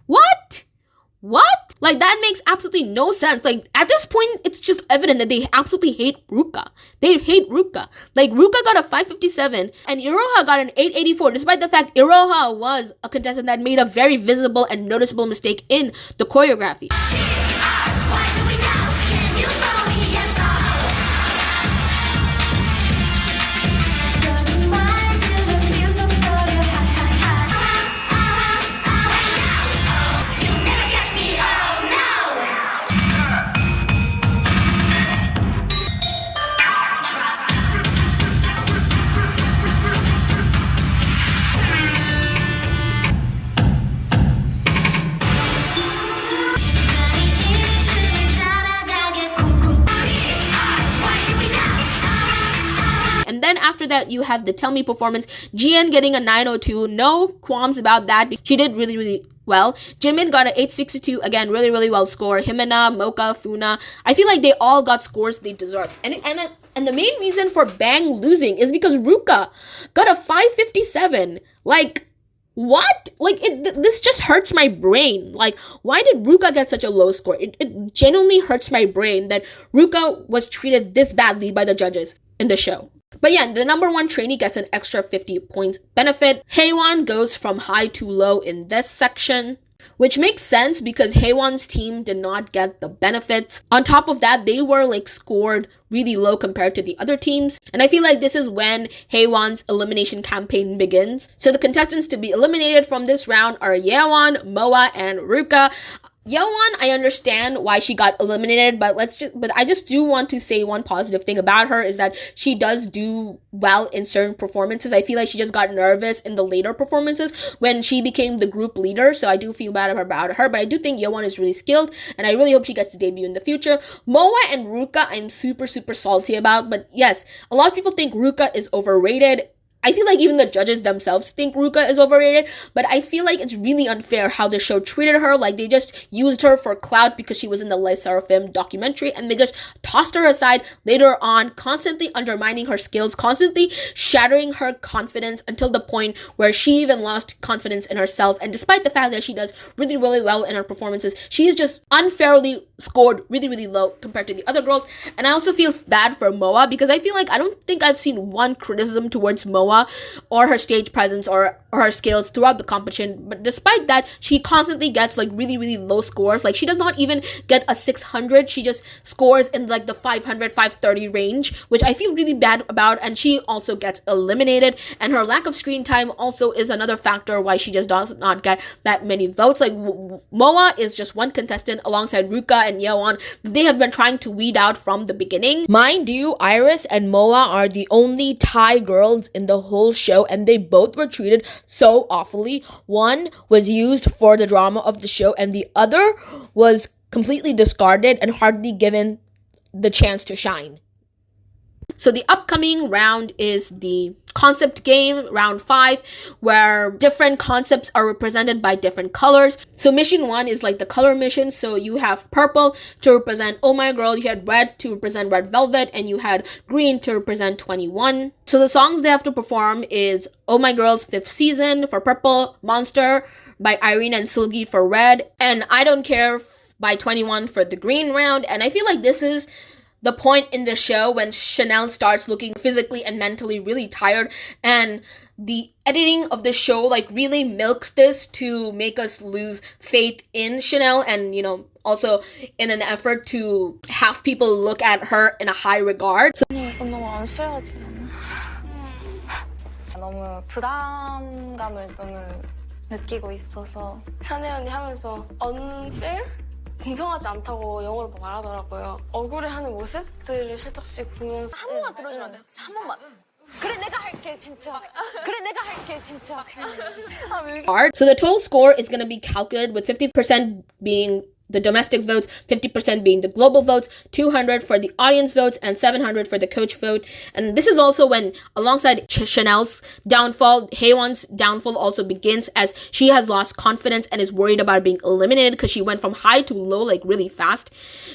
What? What? Like, that makes absolutely no sense. Like, at this point, it's just evident that they absolutely hate Ruka. They hate Ruka. Like, Ruka got a 557 and Iroha got an 884, despite the fact Iroha was a contestant that made a very visible and noticeable mistake in the choreography. And then after that, you have the Tell Me performance. Jian getting a 902. No qualms about that. She did really, really well. Jimin got an 862. Again, really, really well score. Himena, Mocha, Funa. I feel like they all got scores they deserved. And the main reason for Bang losing is because Ruka got a 557. Like, what? Like, this just hurts my brain. Like, why did Ruka get such a low score? It genuinely hurts my brain that Ruka was treated this badly by the judges in the show. But yeah, the number one trainee gets an extra 50 points benefit. Haewon goes from high to low in this section, which makes sense because Haewon's team did not get the benefits. On top of that, they were like scored really low compared to the other teams. And I feel like this is when Haewon's elimination campaign begins. So the contestants to be eliminated from this round are Yeowon, Moa, and Ruka. Yeowon, I understand why she got eliminated, but I just do want to say one positive thing about her is that she does do well in certain performances. I feel like she just got nervous in the later performances when she became the group leader, so I do feel bad about her, but I do think Yeowon is really skilled, and I really hope she gets to debut in the future. Moa and Ruka, I'm super, super salty about, but yes, a lot of people think Ruka is overrated. I feel like even the judges themselves think Ruka is overrated, but I feel like it's really unfair how the show treated her. Like, they just used her for clout because she was in the Les Seraphim documentary, and they just tossed her aside later on, constantly undermining her skills, constantly shattering her confidence until the point where she even lost confidence in herself. And despite the fact that she does really, really well in her performances, she is just unfairly scored really low compared to the other girls. And I also feel bad for Moa because I feel like I don't think I've seen one criticism towards Moa or her stage presence or her skills throughout the competition. But despite that, she constantly gets like really low scores. Like she does not even get a 600. She just scores in like the 500, 530 range, which I feel really bad about. And she also gets eliminated. And her lack of screen time also is another factor why she just does not get that many votes. Like Moa is just one contestant alongside Ruka and Yeowon. They have been trying to weed out from the beginning. Mind you, Iris and Moa are the only Thai girls in the whole show, and they both were treated so awfully. One was used for the drama of the show, and the other was completely discarded and hardly given the chance to shine. So the upcoming round is the concept game, round 5, where different concepts are represented by different colors. So mission 1 is like the color mission. So you have purple to represent Oh My Girl, you had red to represent Red Velvet, and you had green to represent 21. So the songs they have to perform is Oh My Girl's 5th Season for purple, Monster by Irene and Sulgi for red, and I Don't Care by 21 for the green round. And I feel like this is the point in the show when Chanel starts looking physically and mentally really tired, and the editing of the show like really milks this to make us lose faith in Chanel, and you know, also in an effort to have people look at her in a high regard. So 이건 너무 unfair하지 않아? 너무 부담감을 너무 느끼고 있어서 샤넬 언니 하면서 unfair? 공평하지 않다고 영어로 말하더라고요. 억울해하는 모습들을 살짝씩 보면서 한 번만 들어주면 안 돼요? 한 번만. 그래 내가 할게 진짜. 그래 내가 할게 진짜. So the total score is going to be calculated with 50% being the domestic votes, 50% being the global votes, 200 for the audience votes, and 700 for the coach vote. And this is also when, alongside Chanel's downfall, Haewon's downfall also begins, as she has lost confidence and is worried about being eliminated because she went from high to low like really fast.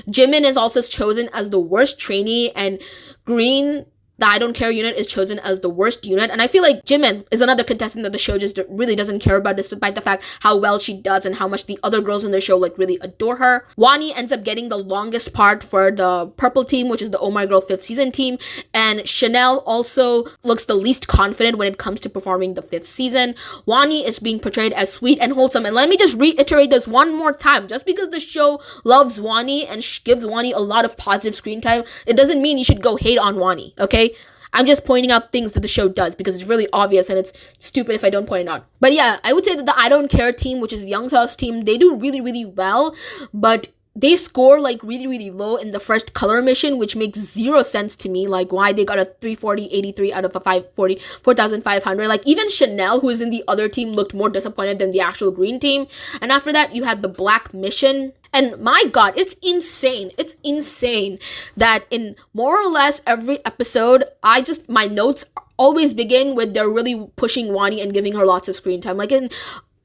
Jimin is also chosen as the worst trainee, and Green, the I Don't Care unit, is chosen as the worst unit. And I feel like Jimin is another contestant that the show just really doesn't care about, despite the fact how well she does and how much the other girls in the show like really adore her. Wani ends up getting the longest part for the purple team, which is the Oh My Girl 5th Season team. And Chanel also looks the least confident when it comes to performing the 5th season. Wani is being portrayed as sweet and wholesome. And let me just reiterate this one more time. Just because the show loves Wani and gives Wani a lot of positive screen time, it doesn't mean you should go hate on Wani, okay? I'm just pointing out things that the show does because it's really obvious and it's stupid if I don't point it out. But yeah, I would say that the I Don't Care team, which is Youngsa's team, they do really well, but they score like really low in the first color mission, which makes zero sense to me. Like why they got a 340.83 out of a 4,500. Like even Chanel, who is in the other team, looked more disappointed than the actual green team. And after that, you had the black mission. And my God, it's insane. It's insane that in more or less every episode, my notes always begin with they're really pushing Wani and giving her lots of screen time. Like in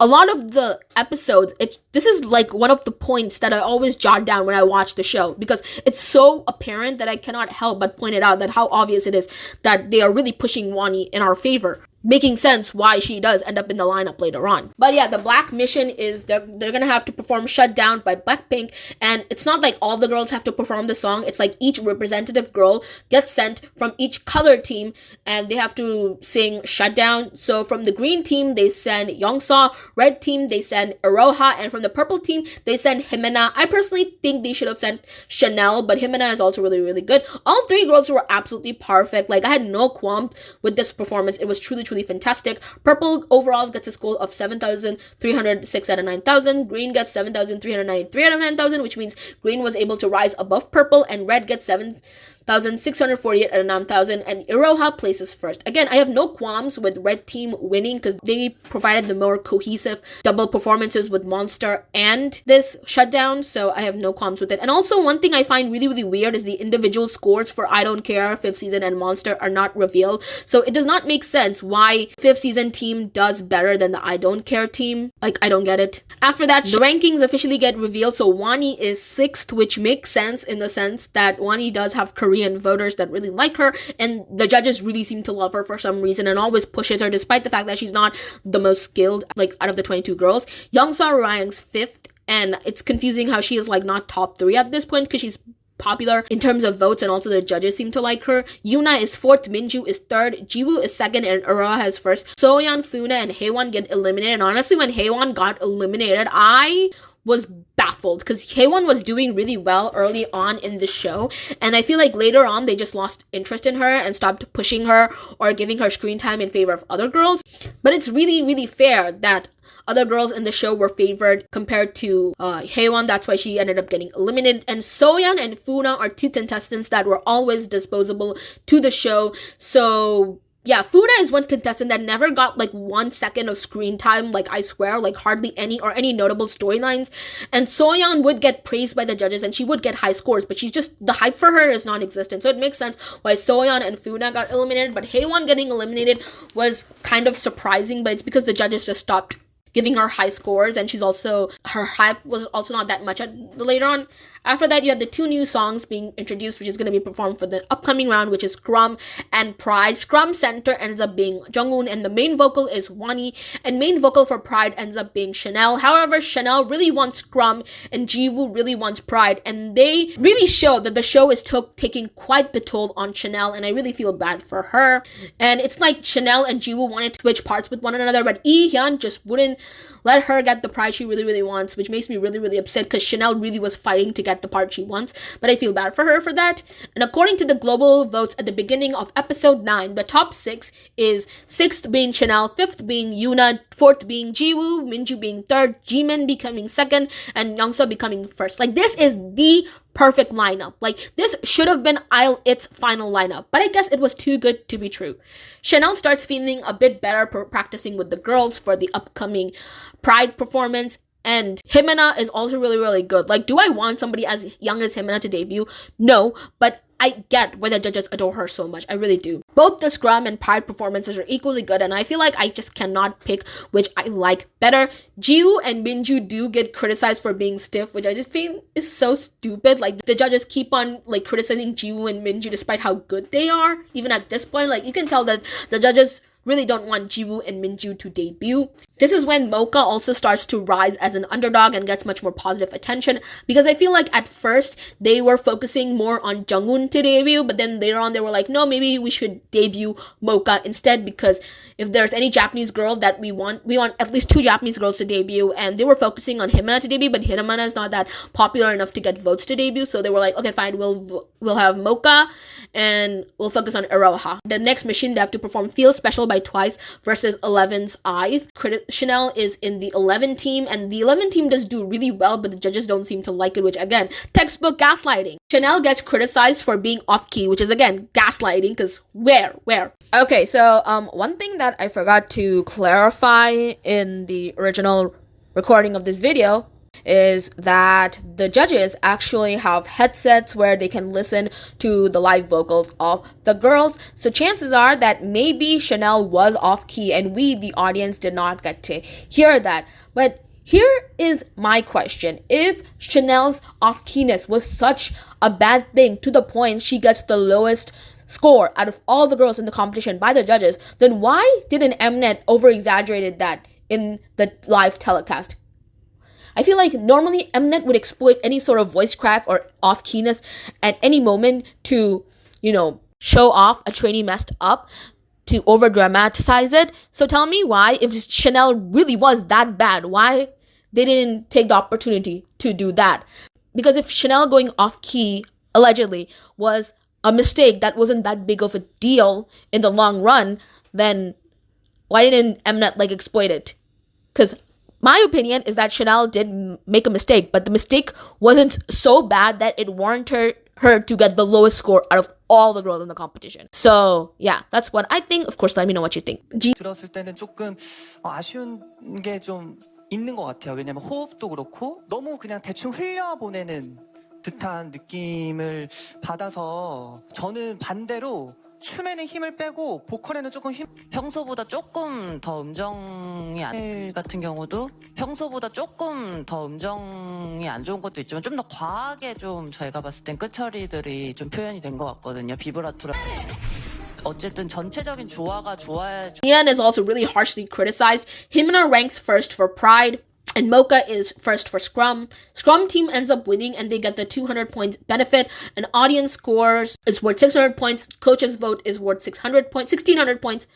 a lot of the episodes, this is like one of the points that I always jot down when I watch the show, because it's so apparent that I cannot help but point it out that how obvious it is that they are really pushing Wani in our favor, making sense why she does end up in the lineup later on. But yeah, the black mission is they're gonna have to perform Shut Down by Blackpink, and it's not like all the girls have to perform the song. It's like each representative girl gets sent from each color team and they have to sing Shut Down. So from the green team they send Youngsa, red team they send Iroha, and from the purple team they send Himena. I personally think they should have sent Chanel, but Himena is also really good. All three girls were absolutely perfect. Like I had no qualms with this performance. It was truly fantastic. Purple overall gets a score of 7,306 out of 9,000. Green gets 7,393 out of 9,000, which means green was able to rise above purple, and red gets 7,648 out of 9,000, and Iroha places first. Again, I have no qualms with red team winning because they provided the more cohesive double performances with Monster and this Shutdown, so I have no qualms with it. And also, one thing I find really weird is the individual scores for I Don't Care, 5th Season, and Monster are not revealed, so it does not make sense why 5th Season team does better than the I Don't Care team. Like, I don't get it. After that, the rankings officially get revealed, so Wani is 6th, which makes sense in the sense that Wani does have Korean voters that really like her, and the judges really seem to love her for some reason and always pushes her despite the fact that she's not the most skilled, like, out of the 22 girls. Youngsa ranks 5th and it's confusing how she is like not top 3 at this point because she's popular in terms of votes and also the judges seem to like her. Yuna is 4th, Minju is 3rd, Jiwoo is 2nd, and Ura is 1st. Soyeon, Funa, and Haewon get eliminated. And honestly, when Haewon got eliminated, I was baffled because Haewon was doing really well early on in the show, and I feel like later on they just lost interest in her and stopped pushing her or giving her screen time in favor of other girls. But it's really, really fair that other girls in the show were favored compared to Haewon. That's why she ended up getting eliminated. And Soyeon and Funa are 2 contestants that were always disposable to the show. So yeah, Funa is 1 contestant that never got like 1 second of screen time, like I swear, like hardly any or any notable storylines. And Soyeon would get praised by the judges and she would get high scores, but she's just, the hype for her is non-existent. So it makes sense why Soyeon and Funa got eliminated, but Haewon getting eliminated was kind of surprising, but it's because the judges just stopped giving her high scores, and she's also, her hype was also not that much later on. After that, you had the 2 new songs being introduced, which is going to be performed for the upcoming round, which is Scrum and Pride. Scrum center ends up being Junghoon, and the main vocal is Wani, and main vocal for Pride ends up being Chanel. However, Chanel really wants Scrum, and Jiwoo really wants Pride, and they really show that the show is taking quite the toll on Chanel, and I really feel bad for her. And it's like Chanel and Jiwoo wanted to switch parts with one another, but Lee Hyun just wouldn't let her get the prize she really, really wants, which makes me really, really upset because Chanel really was fighting to get the part she wants, but I feel bad for her for that. And according to the global votes at the beginning of episode 9, the top 6 is 6th being Chanel, 5th being Yuna, 4th being Jiwoo, Minju being 3rd, Jimin becoming 2nd, and Youngsu becoming 1st. Like, this is the perfect lineup. Like, this should have been its final lineup, but I guess it was too good to be true. Chanel starts feeling a bit better practicing with the girls for the upcoming Pride performance, and Himena is also really, really good. Like, do I want somebody as young as Himena to debut? No, but I get why the judges adore her so much. I really do. Both the Scrum and Pride performances are equally good, and I feel like I just cannot pick which I like better. Jiwoo and Minju do get criticized for being stiff, which I just feel is so stupid. Like, the judges keep on like criticizing Jiwoo and Minju despite how good they are. Even at this point, like, you can tell that the judges really don't want Jiwoo and Minju to debut. This is when Mocha also starts to rise as an underdog and gets much more positive attention, because I feel like at first they were focusing more on Junghoon to debut, but then later on they were like, no, maybe we should debut Mocha instead, because if there's any Japanese girl that we want at least 2 Japanese girls to debut, and they were focusing on Himena to debut, but Himena is not that popular enough to get votes to debut, so they were like, okay, fine, we'll have Mocha and we'll focus on Iroha. The next mission, they have to perform Feel Special by Twice versus 11's IVE. Chanel is in the 11 team, and the 11 team does do really well, but the judges don't seem to like it, which again, textbook gaslighting. Chanel gets criticized for being off-key, which is again gaslighting, because where? Okay, so one thing that I forgot to clarify in the original recording of this video is that the judges actually have headsets where they can listen to the live vocals of the girls. So chances are that maybe Chanel was off key and we, the audience, did not get to hear that. But here is my question. If Chanel's off keyness was such a bad thing to the point she gets the lowest score out of all the girls in the competition by the judges, then why didn't Mnet over-exaggerated that in the live telecast? I feel like normally Mnet would exploit any sort of voice crack or off-keyness at any moment to, show off a trainee messed up, to over-dramatize it. So tell me why, if Chanel really was that bad, why they didn't take the opportunity to do that? Because if Chanel going off-key, allegedly, was a mistake that wasn't that big of a deal in the long run, then why didn't Mnet exploit it? Because my opinion is that Chanel did make a mistake, but the mistake wasn't so bad that it warranted her to get the lowest score out of all the girls in the competition. So yeah, that's what I think. Of course, let me know what you think. 들었을 때는 조금 아쉬운 게 좀 있는 것 같아요. 왜냐면 호흡도 그렇고 너무 그냥 대충 흘려보내는 듯한 느낌을 받아서 저는 반대로 춤에는 힘을 빼고 보컬에는 조금 평소보다 조금 더 음정이 같은 경우도 평소보다 조금 더 음정이 안 좋은 것도 있지만 좀 더 과하게 좀 저희가 봤을 땐 끝처리들이 좀 표현이 된 것 같거든요. 비브라토라. 어쨌든 전체적인 조화가 좋아야. Ian is also really harshly criticized. Himena ranks first for Pride. and Mocha is first for Scrum. Scrum team ends up winning and they get the 200 points benefit. An audience scores is worth 600 points. Coach's vote is worth 1600 points.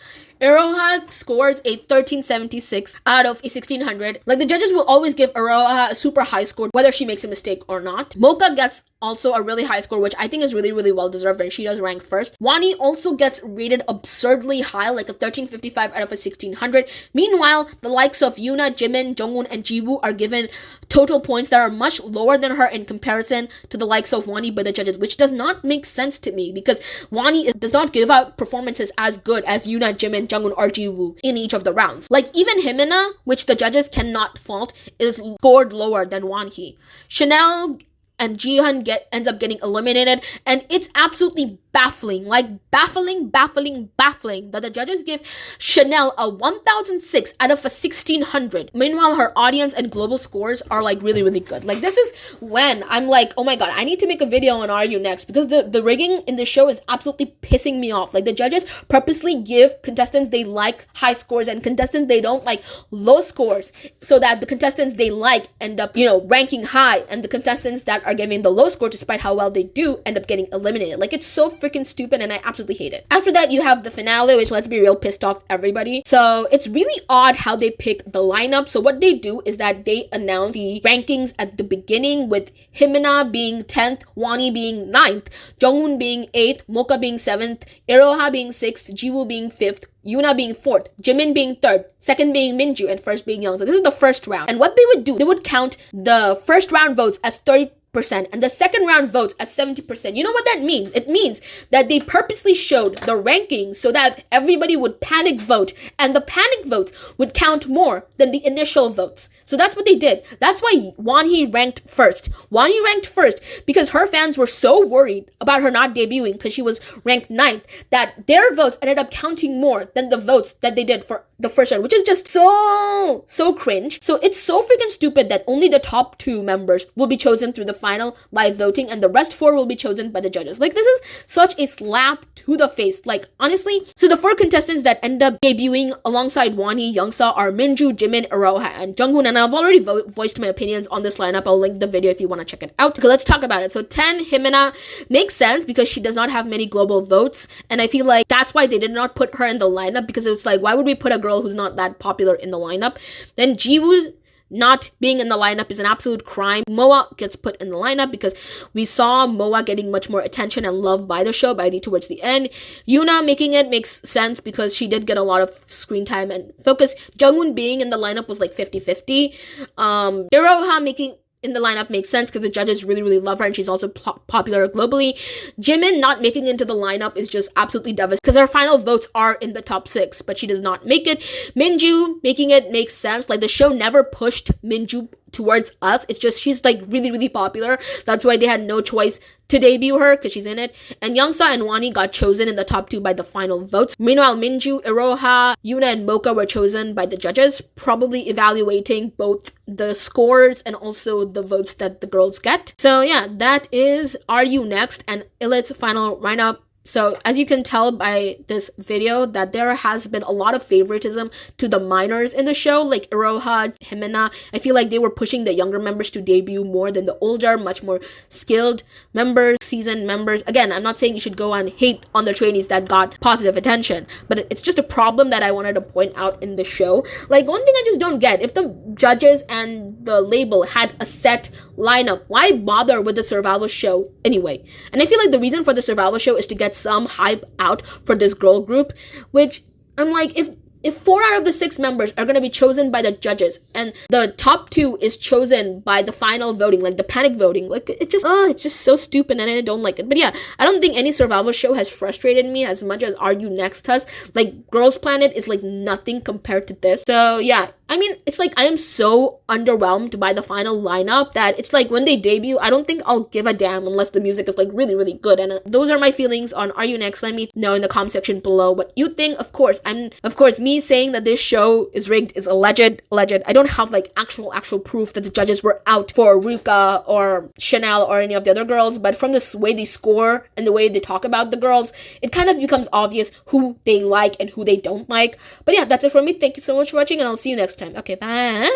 Iroha scores a 1376 out of a 1600. Like, the judges will always give Iroha a super high score, whether she makes a mistake or not. Mocha gets also a really high score, which I think is really, really well deserved, and she does rank first. Wani also gets rated absurdly high, like a 1355 out of a 1600. Meanwhile, the likes of Yuna, Jimin, Jongwon, and Jiwoo are given total points that are much lower than her in comparison to the likes of Wani by the judges, which does not make sense to me because Wani does not give out performances as good as Yuna, Jimin, Jongwon, or Jiwoo in each of the rounds. Like, even Himina, which the judges cannot fault, is scored lower than Wonhee. Chanel and Jihan ends up getting eliminated, and it's absolutely baffling, like baffling that the judges give Chanel a 1006 out of a 1600. Meanwhile, her audience and global scores are like really, really good. Like, this is when I'm like, oh my god, I need to make a video on Are You Next, because the rigging in the show is absolutely pissing me off. Like, the judges purposely give contestants they like high scores and contestants they don't like low scores, so that the contestants they like end up, ranking high, and the contestants that are giving the low score despite how well they do end up getting eliminated. Like, it's so freaking stupid and I absolutely hate it. After that, you have the finale, which, let's be real, pissed off everybody. So it's really odd how they pick the lineup. So what they do is that they announce the rankings at the beginning, with Himina being 10th, Wani being 9th, Jongwon being 8th, Mocha being 7th, Iroha being 6th, Jiwoo being 5th, Yuna being 4th, Jimin being 3rd, 2nd being Minju, and 1st being Young. So this is the first round. And what they would do, they would count the first round votes as 30% and the second round votes as 70%. You know what that means? It means that they purposely showed the rankings so that everybody would panic vote, and the panic votes would count more than the initial votes. So that's what they did. That's why Wonhee ranked first. Wonhee ranked first because her fans were so worried about her not debuting because she was ranked 9th that their votes ended up counting more than the votes that they did for the first round, which is just so cringe. So it's so freaking stupid that only the top 2 members will be chosen through the final live voting and the rest 4 will be chosen by the judges. Like, this is such a slap to the face, like, honestly. So the 4 contestants that end up debuting alongside Wonhee, Youngsa are Minju, Jimin, Iroha, and Jongwon, and I've already voiced my opinions on this lineup. I'll link the video if you want to check it out. Okay, let's talk about it. So 10, Himina makes sense because she does not have many global votes, and I feel like that's why they did not put her in the lineup, because it's like, why would we put a girl who's not that popular in the lineup? Then Jiwoo not being in the lineup is an absolute crime. Moa gets put in the lineup because we saw Moa getting much more attention and love by the show towards the end. Yuna making it makes sense because she did get a lot of screen time and focus. Jongwon being in the lineup was like 50-50. Iroha making in the lineup makes sense because the judges really, really love her and she's also popular globally. Jimin not making into the lineup is just absolutely devastating because her final votes are in the top 6, but she does not make it. Minju making it makes sense. Like, the show never pushed Minju towards us. It's just she's like really, really popular. That's why they had no choice to debut her because she's in it. And Youngsa and Wani got chosen in the top 2 by the final votes. Meanwhile, Minju, Iroha, Yuna, and Mocha were chosen by the judges, probably evaluating both the scores and also the votes that the girls get. So yeah, that is Are You Next and Ilit's final lineup. So as you can tell by this video that there has been a lot of favoritism to the minors in the show, like Iroha, Himina. I feel like they were pushing the younger members to debut more than the older, much more skilled members, seasoned members. Again, I'm not saying you should go and hate on the trainees that got positive attention, but it's just a problem that I wanted to point out in the show. Like, one thing I just don't get, if the judges and the label had a set lineup, why bother with the survival show anyway? And I feel like the reason for the survival show is to get some hype out for this girl group, which I'm like, if 4 out of the 6 members are going to be chosen by the judges and the top 2 is chosen by the final voting, like the panic voting, like it's just so stupid and I don't like it. But yeah, I don't think any survival show has frustrated me as much as Are You Next has. Like, Girls Planet is like nothing compared to this. So yeah, I mean, it's like I am so underwhelmed by the final lineup that it's like when they debut, I don't think I'll give a damn unless the music is like really, really good. And those are my feelings on Are You Next. Let me know in the comment section below what you think. Of course, me saying that this show is rigged is alleged. I don't have like actual proof that the judges were out for Ruka or Chanel or any of the other girls, but from the way they score and the way they talk about the girls, it kind of becomes obvious who they like and who they don't like. But yeah, that's it from me. Thank you so much for watching and I'll see you next time. Okay, bye.